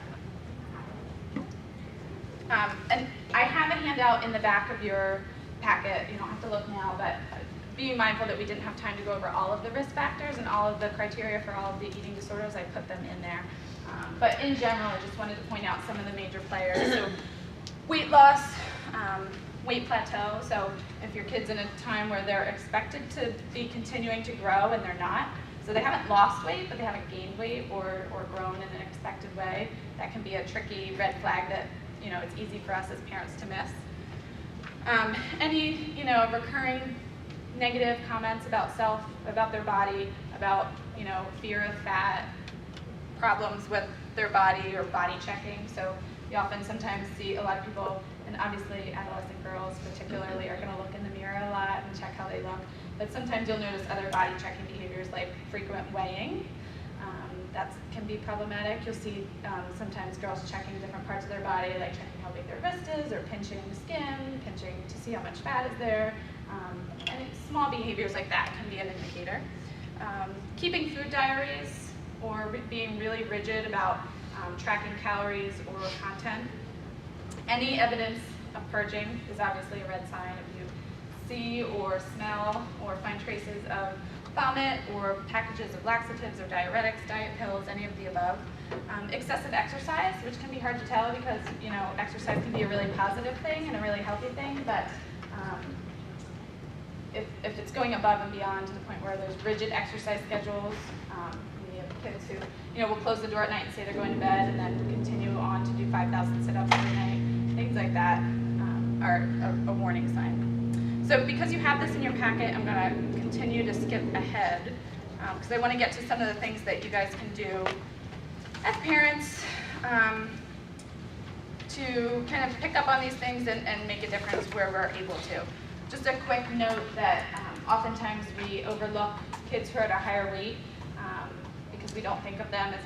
A: And I have a handout in the back of your packet. You don't have to look now, but being mindful that we didn't have time to go over all of the risk factors and all of the criteria for all of the eating disorders, I put them in there. But in general, I just wanted to point out some of the major players. So weight loss, weight plateau. So if your kid's in a time where they're expected to be continuing to grow and they're not, so they haven't lost weight, but they haven't gained weight or grown in an expected way, that can be a tricky red flag that it's easy for us as parents to miss. Any recurring negative comments about self, about their body, about fear of fat, problems with their body or body checking. So you often sometimes see a lot of people And obviously, adolescent girls particularly are going to look in the mirror a lot and check how they look. But sometimes you'll notice other body checking behaviors like frequent weighing. That can be problematic. You'll see sometimes girls checking different parts of their body, like checking how big their wrist is, or pinching the skin, pinching to see how much fat is there. And small behaviors like that can be an indicator. Keeping food diaries or being really rigid about tracking calories or content. Any evidence of purging is obviously a red sign. If you see or smell or find traces of vomit or packages of laxatives or diuretics, diet pills, any of the above. Excessive exercise, which can be hard to tell because exercise can be a really positive thing and a really healthy thing, but if it's going above and beyond to the point where there's rigid exercise schedules, we have kids who will close the door at night and say they're going to bed and then continue on to do 5,000 sit-ups every night. Things like that are a warning sign. So because you have this in your packet, I'm going to continue to skip ahead because I want to get to some of the things that you guys can do as parents to kind of pick up on these things and make a difference where we're able to. Just a quick note that oftentimes we overlook kids who are at a higher weight because we don't think of them as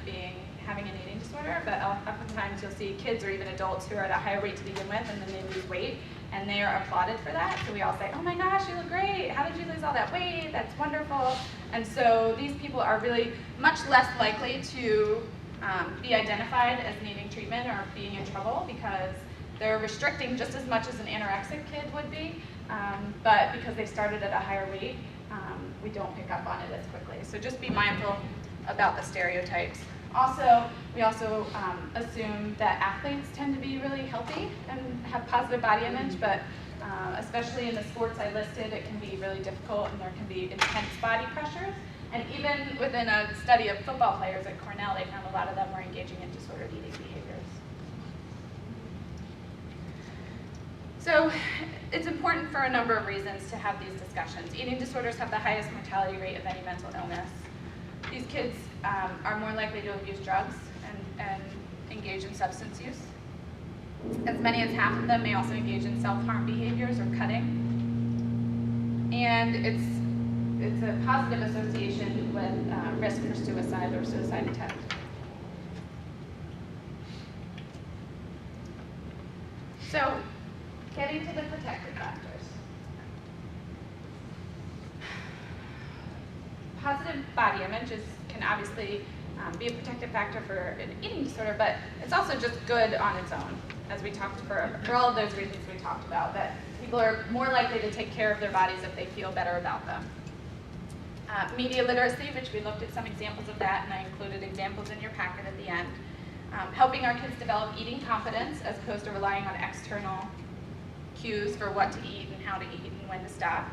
A: having an eating disorder, but oftentimes you'll see kids or even adults who are at a higher weight to begin with and then they lose weight. And they are applauded for that. So we all say, oh my gosh, you look great. How did you lose all that weight? That's wonderful. And so these people are really much less likely to be identified as needing treatment or being in trouble because they're restricting just as much as an anorexic kid would be. But because they started at a higher weight, we don't pick up on it as quickly. So just be mindful about the stereotypes. We also assume that athletes tend to be really healthy and have positive body image, but especially in the sports I listed, it can be really difficult and there can be intense body pressures. And even within a study of football players at Cornell, they found a lot of them were engaging in disordered eating behaviors. So it's important for a number of reasons to have these discussions. Eating disorders have the highest mortality rate of any mental illness. These kids are more likely to abuse drugs and engage in substance use. As many as half of them may also engage in self-harm behaviors or cutting. And it's a positive association with risk for suicide or suicide attempt. So, getting to the protective factors. Positive body image can obviously be a protective factor for an eating disorder, but it's also just good on its own, as we talked for all of those reasons we talked about, that people are more likely to take care of their bodies if they feel better about them. Media literacy, which we looked at some examples of that, and I included examples in your packet at the end. Helping our kids develop eating confidence as opposed to relying on external cues for what to eat and how to eat and when to stop.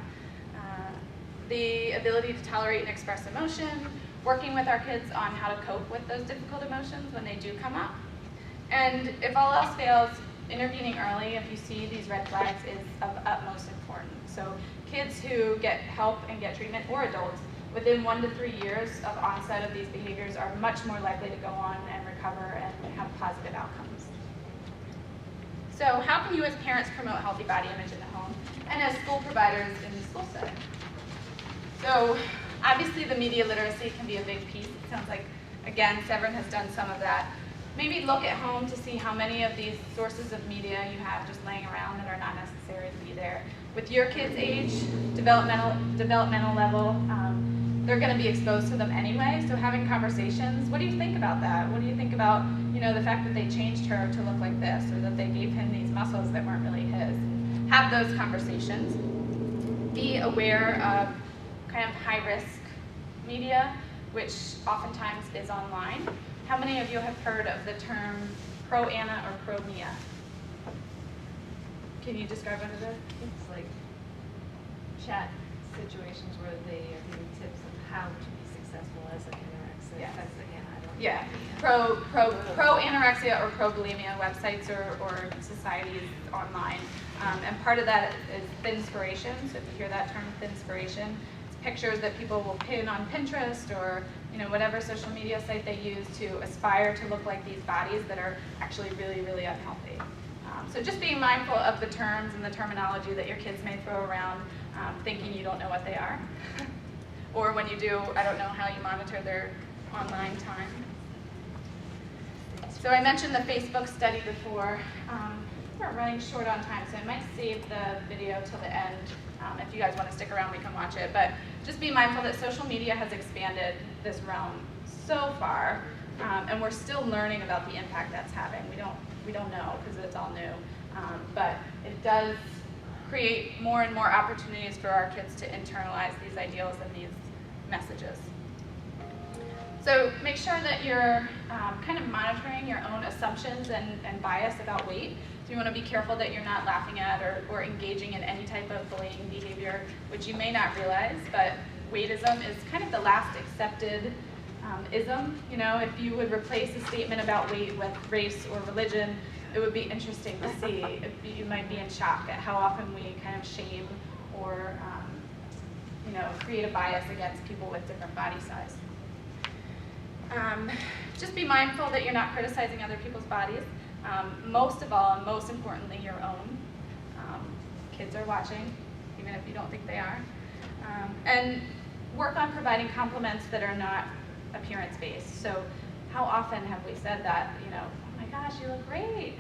A: The ability to tolerate and express emotion, working with our kids on how to cope with those difficult emotions when they do come up. And if all else fails, intervening early if you see these red flags is of utmost importance. So kids who get help and get treatment, or adults, within 1 to 3 years of onset of these behaviors are much more likely to go on and recover and have positive outcomes. So how can you as parents promote healthy body image in the home and as school providers in the school setting? So obviously the media literacy can be a big piece. It sounds like, again, Severn has done some of that. Maybe look at home to see how many of these sources of media you have just laying around that are not necessary to be there. With your kids' age, developmental level, they're going to be exposed to them anyway, so having conversations, what do you think about that? What do you think about, the fact that they changed her to look like this, or that they gave him these muscles that weren't really his? Have those conversations. Be aware of kind of high-risk media, which oftentimes is online. How many of you have heard of the term pro-Anna or pro-Mia? Can you describe what it is?
H: It's like chat situations where they are giving tips on how to be successful as an anorexic.
A: Yes.
H: That's again, I don't know.
A: Yeah, pro-anorexia or pro-bulimia websites or societies online. And part of that is thinspiration. So if you hear that term, thinspiration, it's pictures that people will pin on Pinterest or whatever social media site they use to aspire to look like these bodies that are actually really, really unhealthy. So just being mindful of the terms and the terminology that your kids may throw around, thinking you don't know what they are. Or when you do, I don't know how you monitor their online time. So I mentioned the Facebook study before. We're running short on time, so I might save the video till the end. If you guys want to stick around, we can watch it. But just be mindful that social media has expanded this realm so far, and we're still learning about the impact that's having. We don't know because it's all new, but it does create more and more opportunities for our kids to internalize these ideals and these messages. So make sure that you're kind of monitoring your own assumptions and bias about weight. So you want to be careful that you're not laughing at or engaging in any type of bullying behavior, which you may not realize, but weightism is kind of the last accepted ism. You know, if you would replace a statement about weight with race or religion, it would be interesting to see. You might be in shock at how often we kind of shame or create a bias against people with different body size. Just be mindful that you're not criticizing other people's bodies. Most of all, and most importantly, your own. Kids are watching, even if you don't think they are. And work on providing compliments that are not appearance-based. So how often have we said that, oh my gosh, you look great,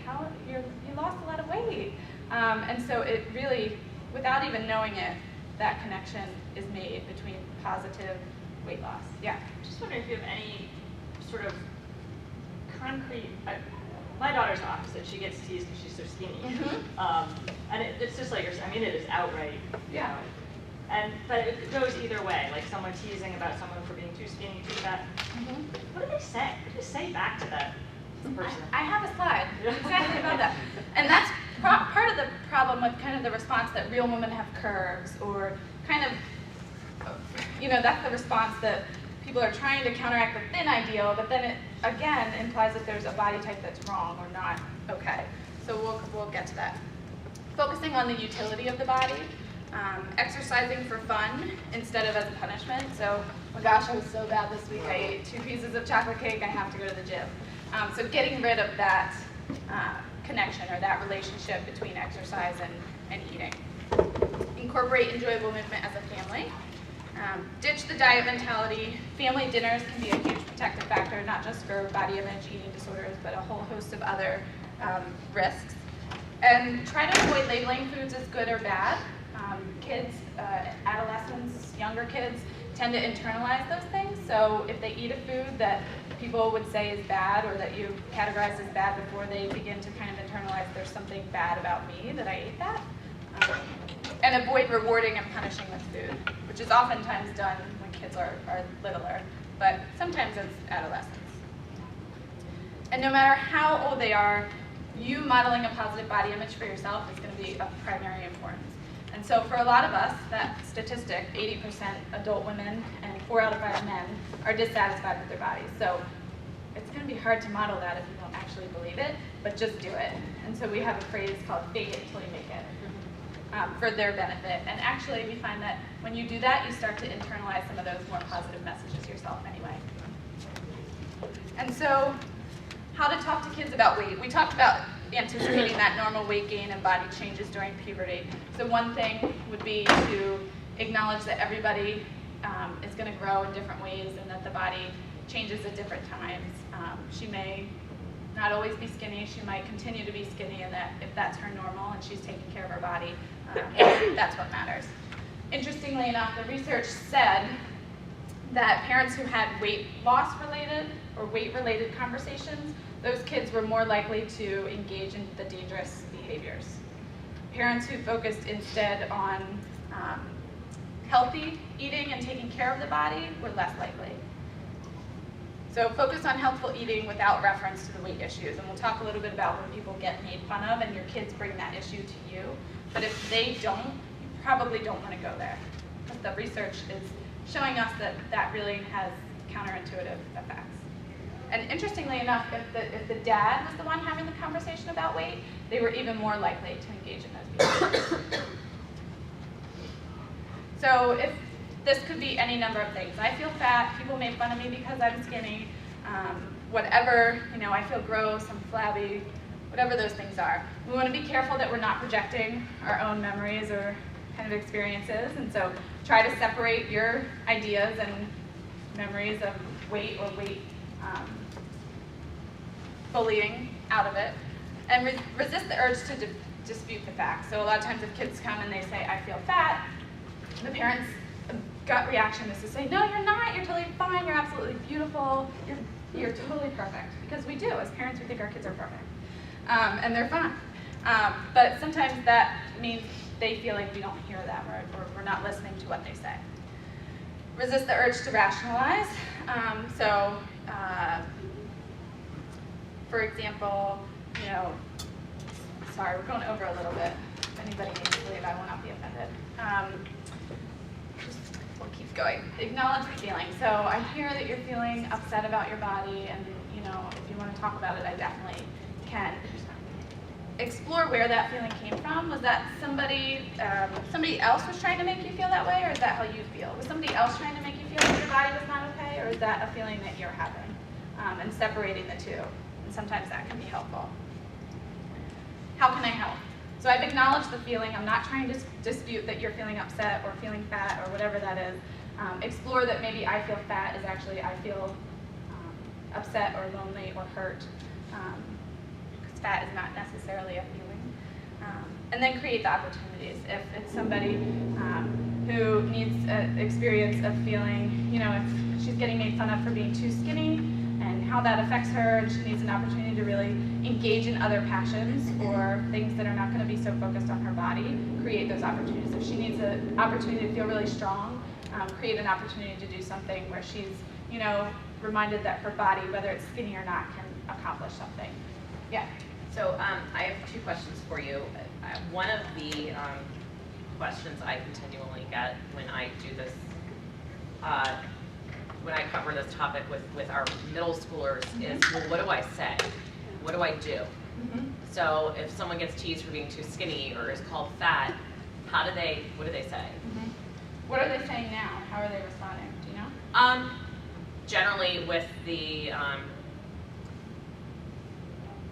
A: you lost a lot of weight. And so it really, without even knowing it, that connection is made between positive weight loss. Yeah?
C: Just wondering if you have any sort of concrete, my daughter's the opposite. She gets teased because she's so skinny. And it's just like, it is outright.
A: Yeah.
C: But it goes either way, like someone teasing about someone for being too skinny, too fat. What do they say? What do they say back to that person?
A: I have a slide exactly about that. And that's part of the problem with kind of the response that real women have curves, or kind of, that's the response that people are trying to counteract the thin ideal, but then it, again, implies that there's a body type that's wrong or not okay. So we'll get to that. Focusing on the utility of the body. Exercising for fun instead of as a punishment. So, oh my gosh, I was so bad this week. I ate 2 pieces of chocolate cake. I have to go to the gym. So getting rid of that connection or that relationship between exercise and eating. Incorporate enjoyable movement as a family. Ditch the diet mentality. Family dinners can be a huge protective factor, not just for body image, eating disorders, but a whole host of other risks. And try to avoid labeling foods as good or bad. Kids, adolescents, younger kids tend to internalize those things. So if they eat a food that people would say is bad, or that you categorize as bad before they begin to kind of internalize there's something bad about me that I ate that. And avoid rewarding and punishing with food, which is oftentimes done when kids are littler, but sometimes it's adolescents. And no matter how old they are, you modeling a positive body image for yourself is going to be of primary importance. And so for a lot of us, that statistic, 80% adult women and 4 out of 5 men are dissatisfied with their bodies. So it's going to be hard to model that if you don't actually believe it, but just do it. And so we have a phrase called fake it till you make it, for their benefit. And actually we find that when you do that, you start to internalize some of those more positive messages yourself anyway. And so how to talk to kids about weight. We talked about anticipating that normal weight gain and body changes during puberty. So one thing would be to acknowledge that everybody is going to grow in different ways, and that the body changes at different times. She may not always be skinny, she might continue to be skinny, and that if that's her normal and she's taking care of her body, that's what matters. Interestingly enough, the research said that parents who had weight loss related or weight related conversations, those kids were more likely to engage in the dangerous behaviors. Parents who focused instead on healthy eating and taking care of the body were less likely. So focus on healthful eating without reference to the weight issues. And we'll talk a little bit about when people get made fun of and your kids bring that issue to you. But if they don't, you probably don't want to go there. Because the research is showing us that that really has counterintuitive effects. And interestingly enough, if the dad was the one having the conversation about weight, they were even more likely to engage in those behaviors. So if this could be any number of things. I feel fat, people make fun of me because I'm skinny, whatever, I feel gross, I'm flabby, whatever those things are. We want to be careful that we're not projecting our own memories or kind of experiences, and so try to separate your ideas and memories of weight or weight bullying out of it, and resist the urge to dispute the facts. So a lot of times if kids come and they say, I feel fat, the parents' gut reaction is to say, no, you're not, you're totally fine, you're absolutely beautiful, you're totally perfect. Because we do, as parents, we think our kids are perfect. And they're fine. But sometimes that means they feel like we don't hear them, or we're not listening to what they say. Resist the urge to rationalize. For example, sorry, we're going over a little bit. If anybody needs to leave, I will not be offended. We'll keep going. Acknowledge the feeling. So I hear that you're feeling upset about your body, and if you want to talk about it, I definitely can. Explore where that feeling came from. Was that somebody else was trying to make you feel that way, or is that how you feel? Was somebody else trying to make you feel that your body was not okay, or is that a feeling that you're having? And separating the two. And sometimes that can be helpful. How can I help? So I've acknowledged the feeling. I'm not trying to dispute that you're feeling upset or feeling fat or whatever that is. Explore that maybe I feel fat is actually I feel upset or lonely or hurt. Because fat is not necessarily a feeling. And then create the opportunities. If it's somebody who needs an experience of feeling, if she's getting made fun of for being too skinny, and how that affects her, and she needs an opportunity to really engage in other passions or things that are not going to be so focused on her body, create those opportunities. If she needs an opportunity to feel really strong, create an opportunity to do something where she's, reminded that her body, whether it's skinny or not, can accomplish something. Yeah.
J: So I have 2 questions for you. One of the questions I continually get when I do this, when I cover this topic with our middle schoolers is, well, what do I say? What do I do? So if someone gets teased for being too skinny or is called fat, what do they say?
A: What are they saying now? How are they responding? Do you know?
J: Generally with the,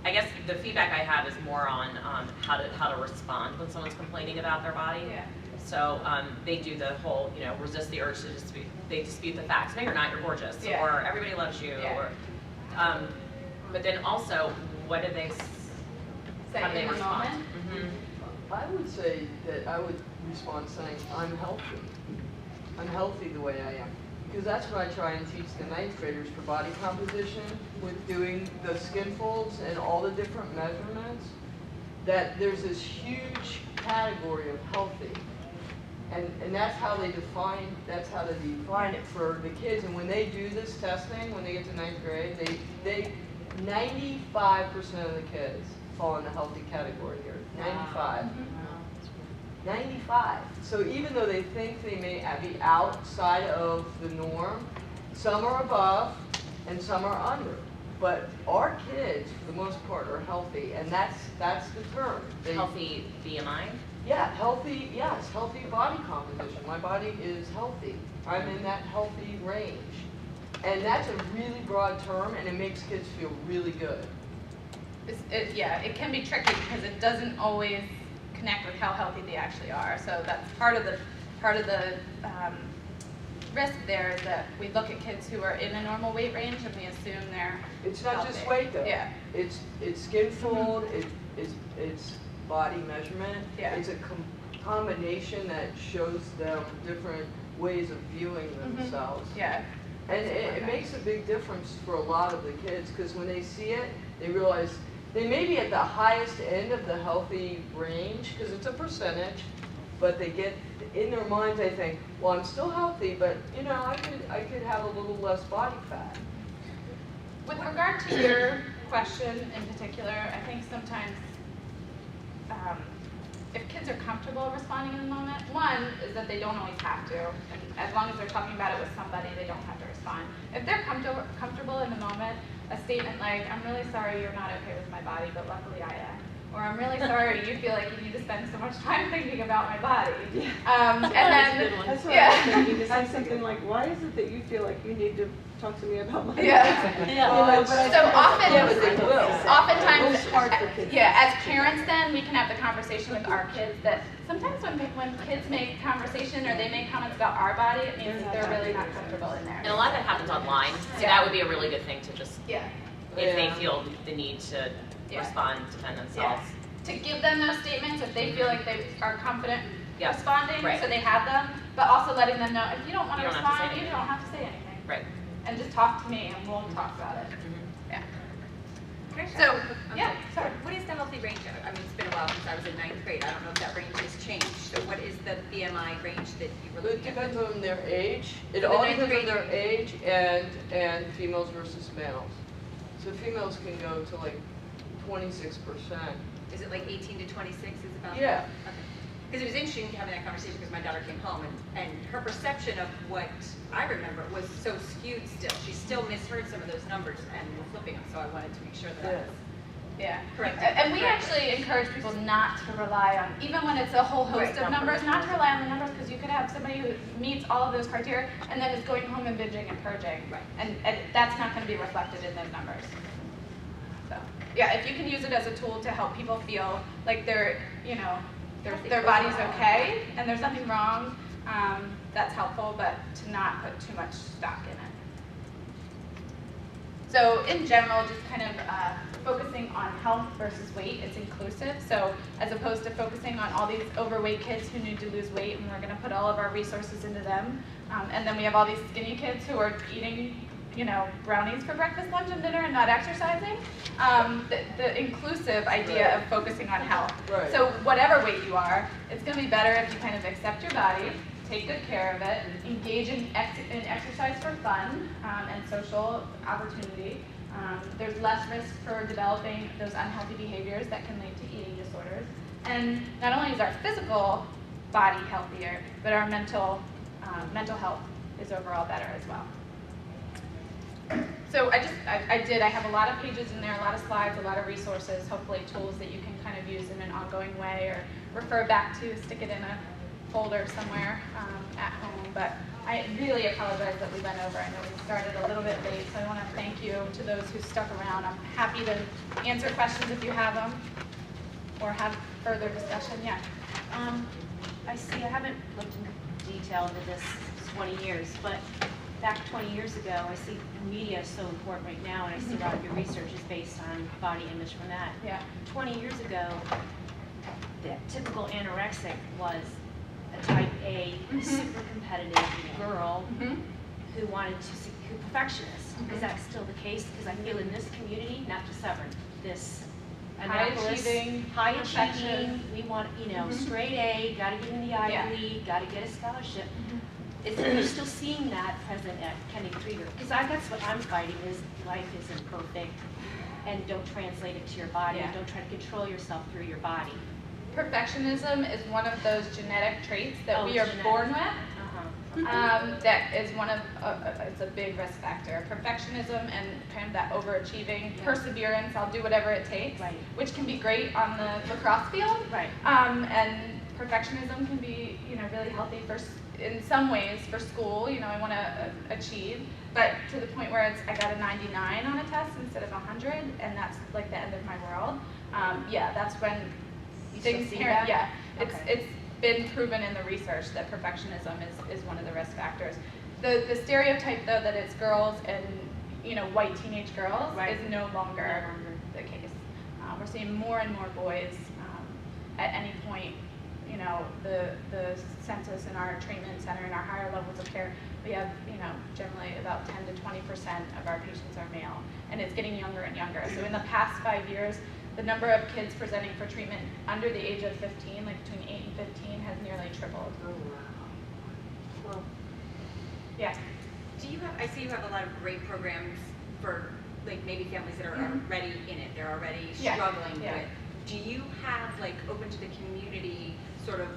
J: I guess the feedback I have is more on how to respond when someone's complaining about their body.
A: Yeah.
J: So they do the whole, resist the urge to dispute. They dispute the facts. No, you're not. You're gorgeous.
A: Yeah.
J: Or everybody loves you.
A: Yeah.
J: Or, but then also, what do they? How do they
A: in the
J: respond?
A: moment?
D: I would say that I would respond saying, I'm healthy. I'm healthy the way I am. Because that's what I try and teach the 9th graders for body composition, with doing the skin folds and all the different measurements, that there's this huge category of healthy. And that's how they define it for the kids. And when they do this testing, when they get to 9th grade, they 95% of the kids fall in the healthy category here. 95. 95. So even though they think they may be outside of the norm, some are above and some are under. But our kids, for the most part, are healthy, and that's the term.
J: Healthy BMI?
D: Yeah, healthy, yes, healthy body composition. My body is healthy. I'm in that healthy range. And that's a really broad term, and it makes kids feel really good.
A: It can be tricky because it doesn't always connect with how healthy they actually are. So that's part of the risk there is that we look at kids who are in a normal weight range and we assume they're
D: It's not
A: healthy.
D: just weight though.
A: Yeah.
D: It's skin fold, it's body measurement.
A: Yeah.
D: It's a combination that shows them different ways of viewing themselves.
A: Yeah.
D: And it makes a big difference for a lot of the kids, because when they see it, they realize they may be at the highest end of the healthy range, because it's a percentage, but they get, in their minds they think, well, I'm still healthy, but I could have a little less body fat.
A: With regard to your question in particular, I think sometimes if kids are comfortable responding in the moment, one is that they don't always have to, and as long as they're talking about it with somebody, they don't have to respond. If they're comfortable in the moment, a statement like, I'm really sorry you're not okay with my body, but luckily I am, or I'm really sorry you feel like you need to spend so much time thinking about my body. And then,
E: That's what
A: yeah.
E: I was thinking, to say something like, why is it that you feel like you need to talk to me about my
A: Yeah.
E: body? You know, but I
A: So
E: think
A: often,
E: that's what they will.
A: oftentimes,
E: It's hard for kids.
A: yeah, as parents then, we can have the conversation with our kids that sometimes when kids make conversation or they make comments about our body, it means that they're really not comfortable in there.
J: And a lot of that happens online, so
A: Yeah.
J: that would be a really good thing to just,
A: Yeah.
J: if they feel the need to
A: Yeah.
J: respond, defend themselves.
A: To give them those statements if they feel like they are confident
J: Yeah.
A: responding,
J: Right.
A: so they have them, but also letting them know if you don't want to
J: You don't have to say
A: respond, you
J: anything.
A: don't have to say anything.
J: Right.
A: And just talk to me and we'll talk about it. Yeah. So, yeah, sorry.
K: What is the healthy range? I mean, it's been a while since I was in ninth grade. I don't know if that range has changed. So what is the BMI range that you were
D: It
K: looking at?
D: depends on their age. It
K: So the
D: all
K: ninth
D: depends on
K: grade-
D: their age and females versus males. So females can go to like 26%.
K: Is it like 18 to 26 is about?
D: Yeah.
K: Okay. Because it was interesting having that conversation because my daughter came home and her perception of what I remember was so skewed still. She still misheard some of those numbers and we're flipping them. So I wanted to make sure that I was
A: Yeah.
K: correct.
A: And we actually encourage people not to rely on, even when it's a whole host
K: Right,
A: of numbers, not to rely on the numbers because you could have somebody who meets all of those criteria and then is going home and binging and purging.
K: Right.
A: And that's not going to be reflected in those numbers. So, yeah, if you can use it as a tool to help people feel like they're, you know, their body's okay and there's nothing wrong, that's helpful, but to not put too much stock in it. So in general, just kind of focusing on health versus weight, it's inclusive. So as opposed to focusing on all these overweight kids who need to lose weight and we're going to put all of our resources into them, and then we have all these skinny kids who are eating, you know, brownies for breakfast, lunch, and dinner and not exercising. The inclusive idea of focusing on health.
D: Right.
A: So whatever weight you are, it's going to be better if you kind of accept your body, take good care of it, engage in exercise for fun and social opportunity. There's less risk for developing those unhealthy behaviors that can lead to eating disorders. And not only is our physical body healthier, but our mental health is overall better as well. So I have a lot of pages in there, a lot of slides, a lot of resources, hopefully tools that you can kind of use in an ongoing way or refer back to, stick it in a folder somewhere at home. But I really apologize that we went over. I know we started a little bit late, so I want to thank you to those who stuck around. I'm happy to answer questions if you have them or have further discussion. Yeah.
F: I see, I haven't looked in detail into this 20 years, but back 20 years ago, I see media is so important right now, and I see a lot of your research is based on body image from that.
A: Yeah.
F: 20 years ago, the typical anorexic was a type A, super competitive girl who wanted to see, who perfectionist. Is that still the case? Because I feel in this community, not just Severn, this Annapolis, high achieving, we want, you know, straight A, gotta get in the Ivy League, gotta get a scholarship. Is you're still seeing that present at Kenny Krieger? Because that's what I'm fighting is life isn't perfect, and don't translate it to your body.
A: Yeah.
F: Don't try to control yourself through your body.
A: Perfectionism is one of those genetic traits that we are
F: genetic.
A: born with. That is one of, it's a big risk factor. Perfectionism and kind of that overachieving, perseverance, I'll do whatever it takes, which can be great on the lacrosse field.
F: Right.
A: And perfectionism can be, you know, really healthy in some ways for school, you know, I want to achieve, but to the point where I got a 99 on a test instead of 100, and that's like the end of my world. That's when things, it's been proven in the research that perfectionism is one of the risk factors. The stereotype though that it's girls and, you know, white teenage girls is no longer the case. We're seeing more and more boys at any point. You know, the census in our treatment center, in our higher levels of care, we have, you know, generally about 10 to 20% of our patients are male, and it's getting younger and younger. So in the past 5 years, the number of kids presenting for treatment under the age of 15, like between 8 and 15, has nearly tripled.
D: Oh, wow. Well,
A: Yeah.
K: Do you have, I see you have a lot of great programs for like maybe families that are already in it, they're already struggling with. Do you have like open to the community sort of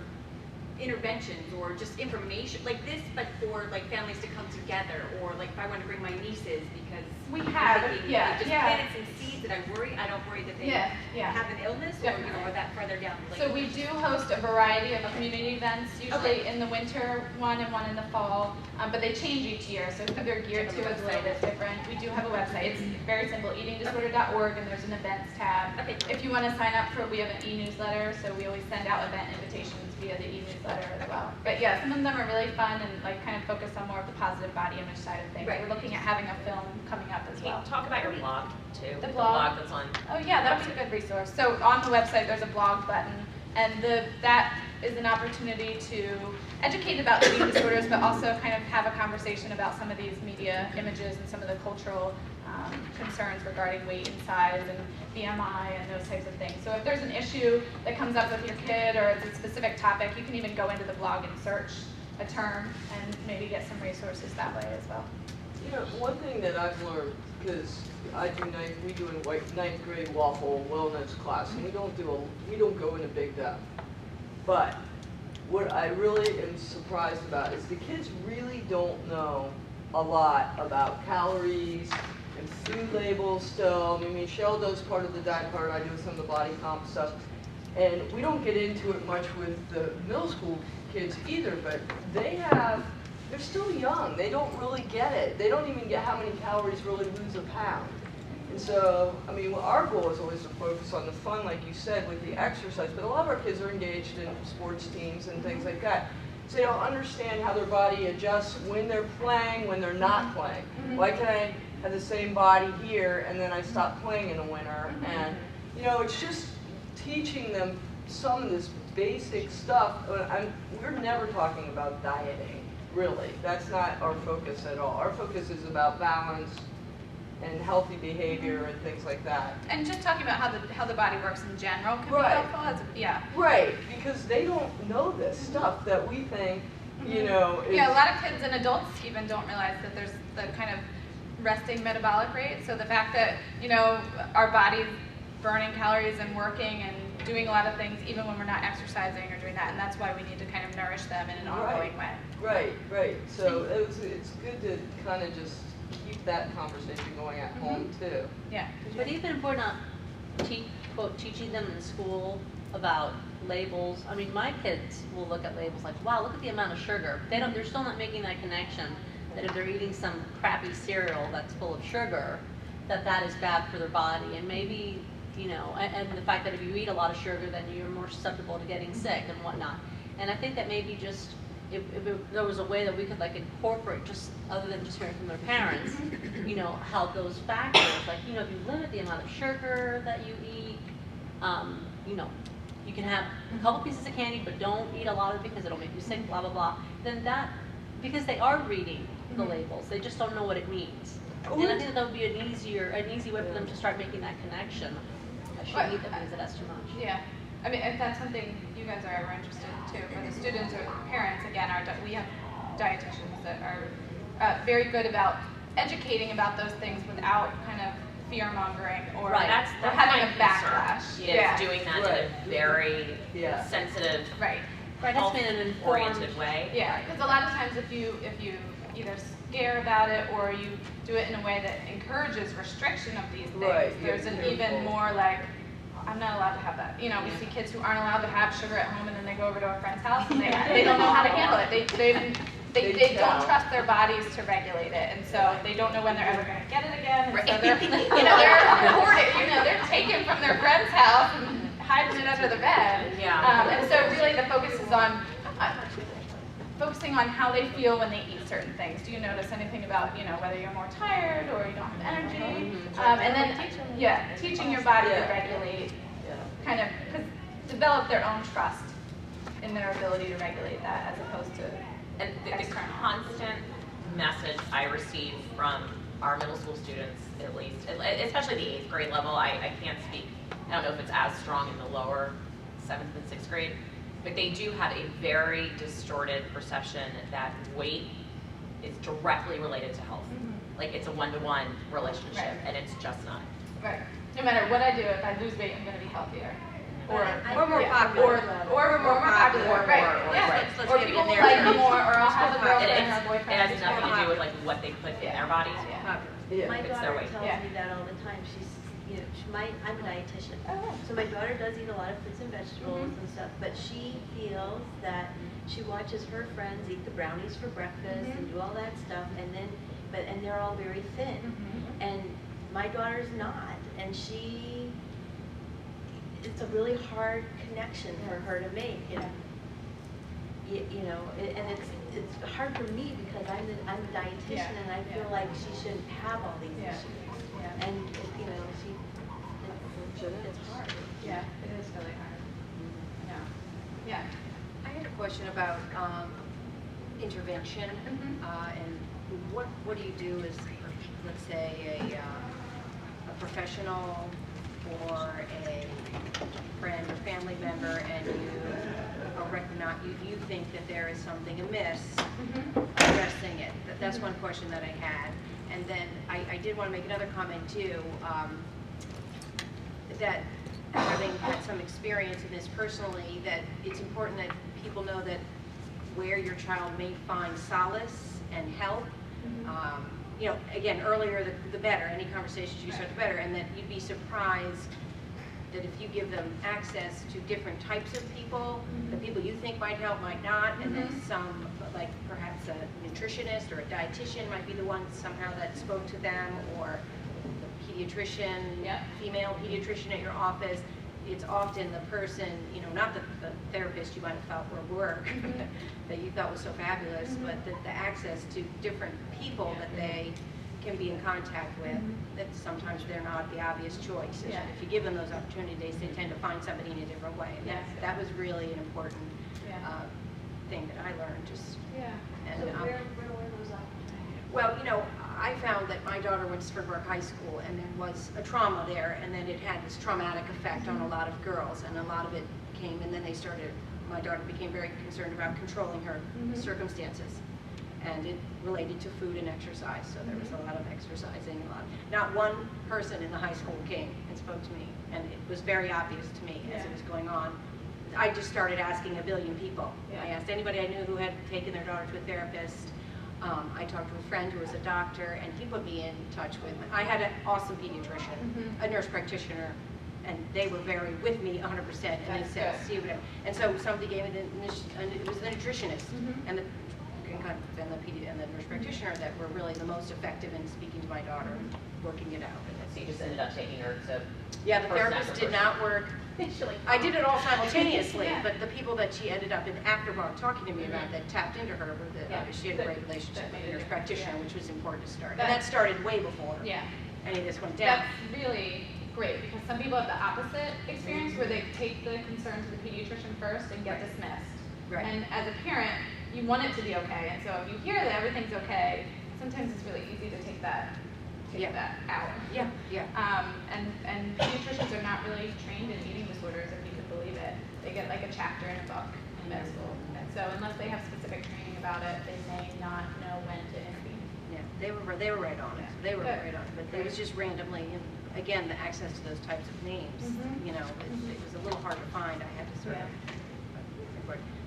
K: interventions or just information like this, but for like families to come together, or like if I want to bring my nieces because
A: We have,
K: I'm thinking
A: yeah,
K: they just
A: yeah.
K: planted some seeds that I don't worry that they
A: Yeah, yeah.
K: have an illness or you know or that further down. Like,
A: So we do host a variety of community events, usually in the winter one and one in the fall, but they change each year, so who they're geared to is a little bit different. We do have a website, it's very simple, eatingdisorder.org, and there's an events tab.
K: Okay.
A: If you want to sign up for it, we have an e-newsletter, so we always send out event invitations via the e-newsletter as well. But yeah, some of them are really fun and like kind of focus on more of the positive body image side of things.
K: Right.
A: We're looking at having a film coming up as
J: Can
A: well.
J: you talk about your blog too?
A: The blog.
J: That's on.
A: Oh yeah, that would be a good resource. So on the website, there's a blog button, and that is an opportunity to educate about eating disorders, but also kind of have a conversation about some of these media images and some of the cultural concerns regarding weight and size and BMI and those types of things. So if there's an issue that comes up with your kid or it's a specific topic, you can even go into the blog and search a term and maybe get some resources that way as well.
D: You know, one thing that I've learned, because we do a ninth grade waffle wellness class, and we don't go into big depth. But what I really am surprised about is the kids really don't know a lot about calories and food labels still. I mean, Michelle does part of the diet part, I do some of the body comp stuff. And we don't get into it much with the middle school kids either, but they're still young. They don't really get it. They don't even get how many calories really lose a pound. And so, I mean, our goal is always to focus on the fun, like you said, with the exercise, but a lot of our kids are engaged in sports teams and things like that. So they don't understand how their body adjusts when they're playing, when they're not playing. Why can I have the same body here and then I stop playing in the winter? And, you know, it's just teaching them some of this basic stuff. We're never talking about dieting, really. That's not our focus at all. Our focus is about balance and healthy behavior and things like that.
A: And just talking about how the body works in general can
D: Right.
A: be helpful. Yeah.
D: Right, because they don't know this stuff that we think, you know, is...
A: Yeah, a lot of kids and adults even don't realize that there's the kind of resting metabolic rate. So the fact that, you know, our body's burning calories and working and doing a lot of things even when we're not exercising or doing that, and that's why we need to kind of nourish them in an ongoing way.
D: Right. So it's good to kind of just keep that conversation going at home too.
A: Yeah.
H: But even if we're not teaching them in school about labels, I mean, my kids will look at labels like, wow, look at the amount of sugar. They're still not making that connection that if they're eating some crappy cereal that's full of sugar, that is bad for their body. And maybe, you know, and the fact that if you eat a lot of sugar, then you're more susceptible to getting sick and whatnot. And I think that maybe just, if there was a way that we could like incorporate, just other than just hearing from their parents, you know, how those factors, like, you know, if you limit the amount of sugar that you eat, you know, you can have a couple pieces of candy, but don't eat a lot of it because it'll make you sick, blah, blah, blah. Then that, because they are reading the labels, they just don't know what it means. And I think that would be an easy way for them to start making that connection. I shouldn't eat that because it has too much.
A: Yeah. I mean, if that's something you guys are ever interested in too, for the students or the parents, again, we have dietitians that are very good about educating about those things without kind of fear-mongering or,
J: Right. That's
A: having
J: my
A: a backlash.
J: concern, is doing that in a very
D: Yeah.
J: sensitive,
A: Right.
H: Right, that's been an informed,
J: oriented way.
A: Yeah, because a lot of times if you either scare about it or you do it in a way that encourages restriction of these things,
D: Right,
A: there's
D: you're
A: an
D: careful.
A: even more like, I'm not allowed to have that. You know, we see kids who aren't allowed to have sugar at home and then they go over to a friend's house and they don't know how to handle it. They don't trust their bodies to regulate it, and so they don't know when they're ever going to get it again. And so they're, they're hoarded, they're taken from their friend's house and hiding it under the bed.
J: Yeah.
A: And so really the focus is on focusing on how they feel when they eat certain things. Do you notice anything about, whether you're more tired or you don't have energy? And then, teaching your body to regulate, kind of, develop their own trust in their ability to regulate that as opposed to
J: And the constant message I receive from our middle school students, at least, especially the 8th grade level, I can't speak, I don't know if it's as strong in the lower 7th and 6th grade, but they do have a very distorted perception that weight is directly related to health. Like it's a one-to-one relationship, and it's just not.
A: Right. No matter what I do, if I lose weight, I'm going to be healthier. Or
K: more popular.
A: Or more popular. Right.
J: Or
A: Yeah.
J: right.
H: let's
A: Or
H: get
A: people
H: in
A: will
H: there.
A: like more, or I'll have a
J: It,
A: girlfriend or a
J: it
A: boyfriend.
J: has nothing to do with like what they put in their bodies.
A: Yeah.
D: Yeah.
F: My
J: It's their
F: daughter
J: way.
F: tells
A: Yeah.
F: me that all the time. She's, you know, I'm a dietitian.
A: Oh.
F: So my daughter does eat a lot of fruits and vegetables
A: Mhm.
F: and stuff, but she feels that she watches her friends eat the brownies for breakfast and do all that stuff, and then, and they're all very thin.
A: Mhm.
F: And my daughter's not, and it's a really hard connection for her to make, and you know, and it's hard for me because I'm a dietitian,
A: Yeah.
F: and I feel like she shouldn't have all these
A: Yeah.
F: issues.
A: Yeah.
F: And you know, it's hard.
A: Yeah, it is really hard. Yeah. Yeah.
G: I had a question about intervention,
A: Mhm.
G: and what do you do as, let's say, a professional or a friend or family member, and you think that there is something amiss, addressing it. That's one question that I had. And then I did want to make another comment too, that having had some experience in this personally, that it's important that people know that where your child may find solace and help, you know, again, earlier the better, any conversations you start the better, and that you'd be surprised that if you give them access to different types of people, the people you think might help might not, and then some, like perhaps a nutritionist or a dietitian might be the one somehow that spoke to them, or the pediatrician, female pediatrician at your office. It's often the person, you know, not the therapist you might have thought were work, that you thought was so fabulous, but the access to different people that they can be in contact with, that sometimes they're not the obvious choice. And if you give them those opportunities, they tend to find somebody in a different way. And that was really an important thing that I learned. And,
F: So where were those opportunities?
G: well, you know, I found that my daughter went to Springbrook High School, and there was a trauma there, and then it had this traumatic effect on a lot of girls, and a lot of it came, and then my daughter became very concerned about controlling her circumstances. And it related to food and exercise, so there was a lot of exercising, not one person in the high school came and spoke to me, and it was very obvious to me as it was going on. I just started asking a billion people. I asked anybody I knew who had taken their daughter to a therapist. I talked to a friend who was a doctor, and he put me in touch with, I had an awesome pediatrician, a nurse practitioner, and they were very with me 100%, and they said, see whatever. And so somebody gave me it was the nutritionist, and the nurse practitioner that were really the most effective in speaking to my daughter and working it out.
J: So you just ended up taking her to.
G: Yeah, the
J: person
G: therapist
J: after
G: did
J: person.
G: not work.
J: Initially.
G: I did it all simultaneously, but the people that she ended up in afterward talking to me about that tapped into her were she had a great relationship with the nurse practitioner, which was important to start. And that started way before any of this went down.
A: That's really great, because some people have the opposite experience where they take the concern to the pediatrician first and get dismissed.
G: Right.
A: And as a parent, you want it to be okay, and so if you hear that everything's okay, sometimes it's really easy to take that out. And pediatricians are not really trained in eating disorders, if you can believe it. They get like a chapter in a book in med school, and so unless they have specific training about it, they may not know when to intervene.
G: Yeah, they were right on it. They were right on it, but it was just randomly, and again, the access to those types of names, you know, it was a little hard to find. I had to sort of.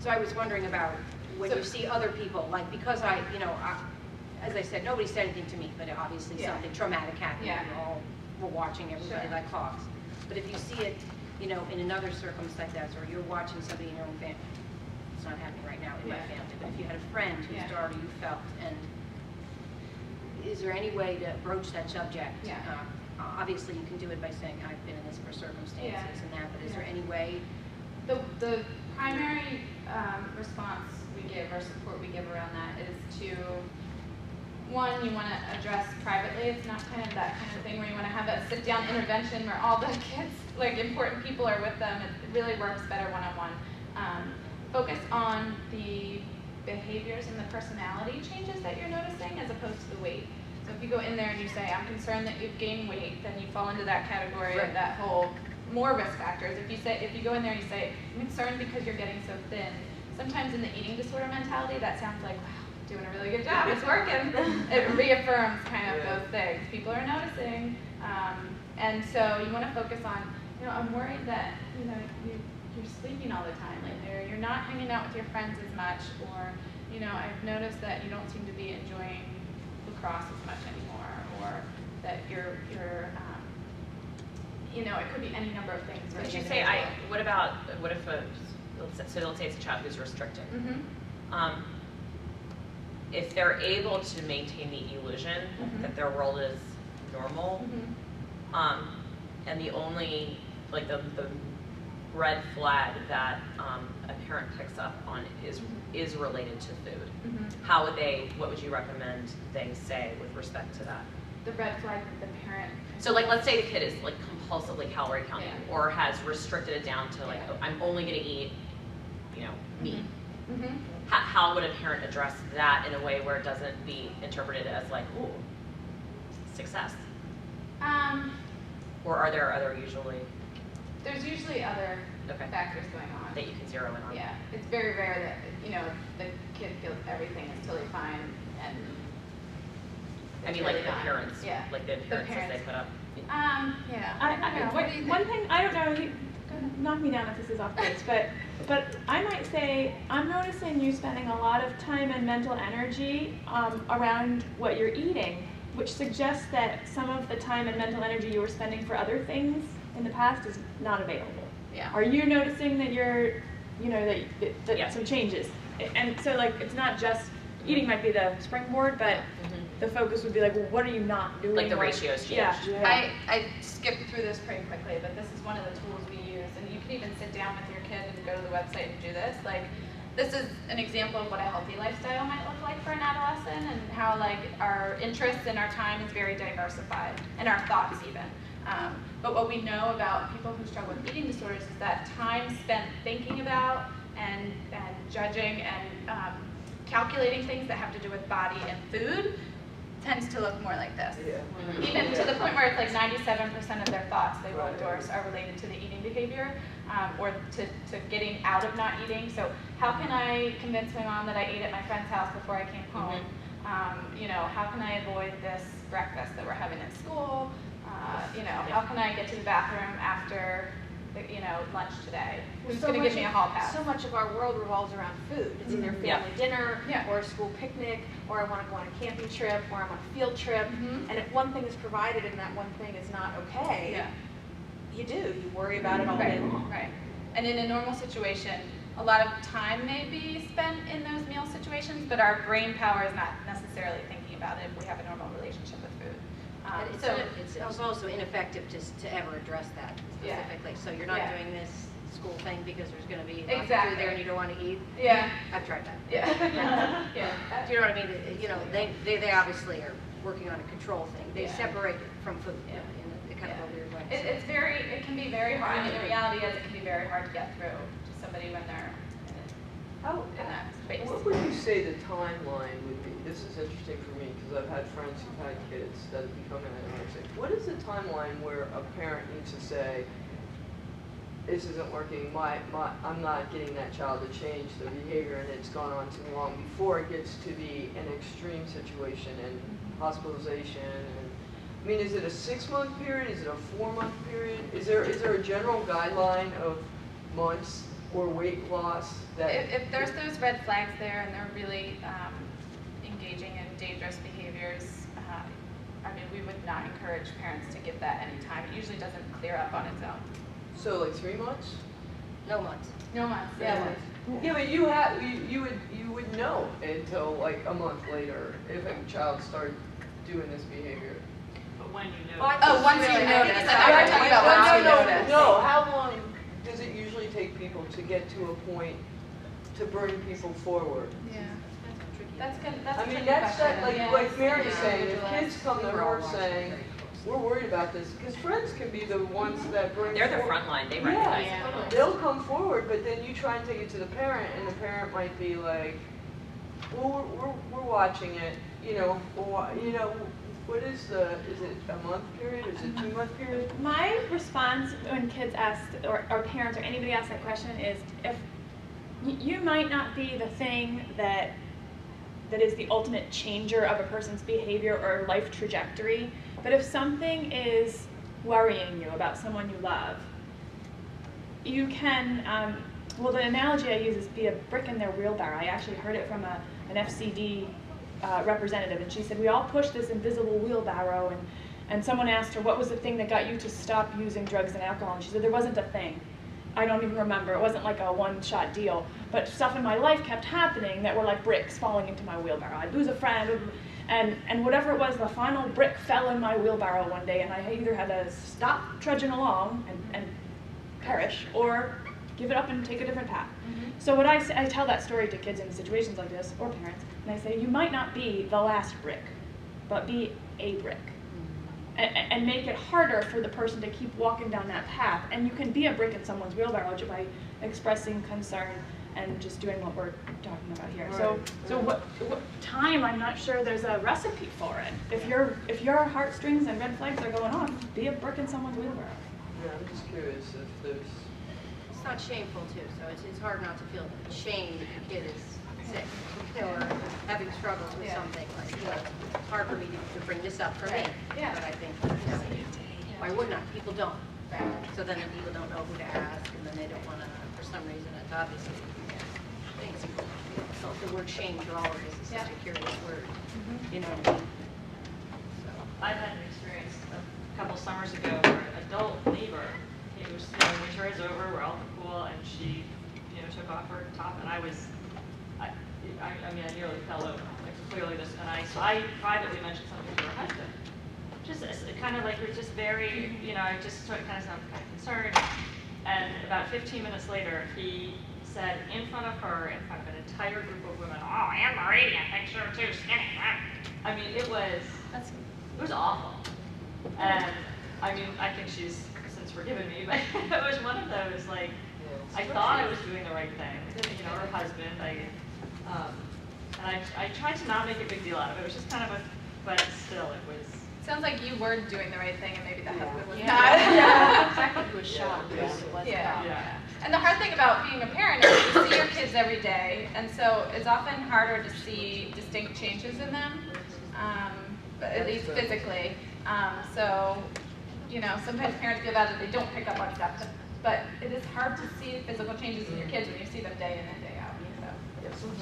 G: So I was wondering about when you see other people, like, because as I said, nobody said anything to me, but obviously something traumatic happened. We all were watching everybody like hawks. But if you see it, you know, in another circumstance, or you're watching somebody in your own family, it's not happening right now in my family, but if you had a friend whose daughter you felt, and is there any way to broach that subject? Obviously, you can do it by saying, I've been in this for circumstances and that, but is there any way?
A: The primary response we give, or support we give around that is to, one, you want to address privately. It's not kind of that kind of thing where you want to have a sit-down intervention where all the kids, like important people are with them. It really works better one-on-one. Focus on the behaviors and the personality changes that you're noticing as opposed to the weight. So if you go in there and you say, I'm concerned that you've gained weight, then you fall into that category of that whole more risk factors. If you go in there and you say, I'm concerned because you're getting so thin, sometimes in the eating disorder mentality, that sounds like, wow, doing a really good job, it's working. It reaffirms kind of those things. People are noticing. And so you want to focus on, I'm worried that, you're sleeping all the time, like you're not hanging out with your friends as much, or, you know, I've noticed that you don't seem to be enjoying lacrosse as much anymore, or that you're you know, it could be any number of things. for
J: Could
A: the
J: you say,
A: individual.
J: what if let's say it's a child who's restricted.
A: Mm-hmm.
J: If they're able to maintain the illusion that their world is normal,
A: Mm-hmm.
J: and the only, like the red flag that a parent picks up on is related to food,
A: Mm-hmm.
J: what would you recommend they say with respect to that?
A: The red flag that the parent.
J: So like, let's say the kid is like compulsively calorie counting,
A: Yeah.
J: or has restricted it down to like,
A: Yeah.
J: I'm only gonna eat, you know, meat.
A: Mm-hmm.
J: How would a parent address that in a way where it doesn't be interpreted as like, ooh, success? Or are there other
A: There's usually other
J: Okay.
A: factors going on.
J: that you can zero in on?
A: Yeah, it's very rare that, you know, the kid feels everything is totally fine and.
J: I
A: it's
J: mean, like
A: really
J: the
A: not.
J: parents,
A: Yeah.
J: like the appearances they
A: parents.
J: put up.
A: Yeah. I don't know. What do you think?
B: One thing, I don't know, knock me down if this is off base, but I might say, I'm noticing you spending a lot of time and mental energy around what you're eating, which suggests that some of the time and mental energy you were spending for other things in the past is not available.
A: Yeah.
B: Are you noticing that you're, you know, that
J: Yeah.
B: some changes? And so like, it's not just, eating might be the springboard, but the focus would be like, well, what are you not doing?
J: Like the
B: or-
J: ratios change.
B: Yeah.
A: I skipped through this pretty quickly, but this is one of the tools we use, and you can even sit down with your kid and go to the website and do this. Like, this is an example of what a healthy lifestyle might look like for an adolescent, and how like our interests and our time is very diversified, and our thoughts even. But what we know about people who struggle with eating disorders is that time spent thinking about and judging and calculating things that have to do with body and food tends to look more like this.
D: Yeah.
A: Even to the point where it's like 97% of their thoughts they will endorse are related to the eating behavior, or to getting out of not eating. So how can I convince my mom that I ate at my friend's house before I came home? You know, how can I avoid this breakfast that we're having at school? You know, how can I get to the bathroom after lunch today? Who's going to give me a hall pass?
G: So much of our world revolves around food. It's either family
J: Yeah.
G: dinner,
A: Yeah.
G: or a school picnic, or I want to go on a camping trip, or I'm on a field trip.
A: Mhm.
G: And if one thing is provided and that one thing is not okay,
A: Yeah.
G: you worry about it all day long.
A: Right. And in a normal situation, a lot of time may be spent in those meal situations, but our brain power is not necessarily thinking about it if we have a normal relationship with food.
G: And it's also ineffective to ever address that
A: Yeah.
G: specifically. So you're not
A: Yeah.
G: doing this school thing because there's going to be lots of
A: Exactly.
G: food there and you don't want to eat.
A: Yeah.
G: I've tried that.
A: Yeah. Yeah.
G: Do you know what I mean? You know, they obviously are working on a control thing. They
A: Yeah.
G: separate it from food
A: Yeah.
G: in a kind of a weird way.
A: It can be very hard. I mean, the reality is it can be very hard to get through to somebody when they're in that space.
D: What would you say the timeline would be? This is interesting for me because I've had friends who've had kids that have become anorexic. What is the timeline where a parent needs to say, this isn't working, I'm not getting that child to change the behavior and it's gone on too long before it gets to be an extreme situation and hospitalization? And I mean, is it a 6-month period? Is it a 4-month period? Is there a general guideline of months or weight loss that?
A: If there's those red flags there and they're really engaging in dangerous behaviors, I mean, we would not encourage parents to give that any time. It usually doesn't clear up on its own.
D: So like 3 months?
G: No months.
A: No months.
D: Yeah, but you would know until like a month later if a child started doing this behavior.
C: But when you know.
A: Once you notice. I was talking about once you notice.
D: No, how long does it usually take people to get to a point to bring people forward?
A: Yeah. That's good. That's
D: I
A: a
D: mean,
A: tricky
D: that's
A: question.
D: that,
A: Yeah.
D: like Mary's
A: Yeah.
D: saying, if
A: Individualized.
D: kids come to her saying, we're worried about this, because friends can be the ones that bring
J: They're the
D: forward-
J: front line, they recognize
A: Yeah.
J: it.
D: They'll come forward, but then you try and take it to the parent, and the parent might be like, well, we're watching it, what is it a month period, is it 2-month period?
B: My response when kids ask, or parents or anybody asks that question is, if you might not be the thing that is the ultimate changer of a person's behavior or life trajectory, but if something is worrying you about someone you love, you can, well, the analogy I use is be a brick in their wheelbarrow. I actually heard it from an FCD representative, and she said, we all push this invisible wheelbarrow, and someone asked her, what was the thing that got you to stop using drugs and alcohol? And she said, there wasn't a thing. I don't even remember. It wasn't like a one-shot deal. But stuff in my life kept happening that were like bricks falling into my wheelbarrow. I'd lose a friend, and whatever it was, the final brick fell in my wheelbarrow one day, and I either had to stop trudging along and perish, or give it up and take a different path. So what I tell that story to kids in situations like this, or parents, and I say, you might not be the last brick, but be a brick. And make it harder for the person to keep walking down that path. And you can be a brick in someone's wheelbarrow just by expressing concern and just doing what we're talking about here. So what time, I'm not sure there's a recipe for it. If your heartstrings and red flags are going on, be a brick in someone's wheelbarrow.
D: Yeah, I'm just curious if there's.
G: It's not shameful too, so it's hard not to feel shame if your kid is sick or having struggles with something. Like, you know, it's hard for me to bring this up for me,
A: Yeah.
G: but I think, you know, why wouldn't I? People don't. So then the people don't know who to ask, and then they don't want to, for some reason, it's obviously things. So the word shame for all of this is such a curious word. You know what I mean? So.
C: I've had an experience a couple summers ago where an adult neighbor, it was, winter is over, we're all at the pool, and she, took off her top, and I mean, I nearly fell over. Like, clearly this, so I privately mentioned something to her husband. Just kind of like, it was just very, I just kind of sounded kind of concerned. And about 15 minutes later, he said in front of her, in front of an entire group of women, oh, Anne Marie, I think you're too skinny. I mean, it was awful. And I mean, I think she's since forgiven me, but it was one of those, like, I thought I was doing the right thing. Her husband, and I tried to not make a big deal out of it. It was just kind of but still, it was.
A: Sounds like you were doing the right thing, and maybe the husband was not.
F: The fact that he was shocked was
A: Yeah. And the hard thing about being a parent is you see your kids every day, and so it's often harder to see distinct changes in them, at least physically. So, sometimes parents feel bad that they don't pick up on stuff, but it is hard to see physical changes in your kids when you see them day in and day out. So.
D: Yeah, some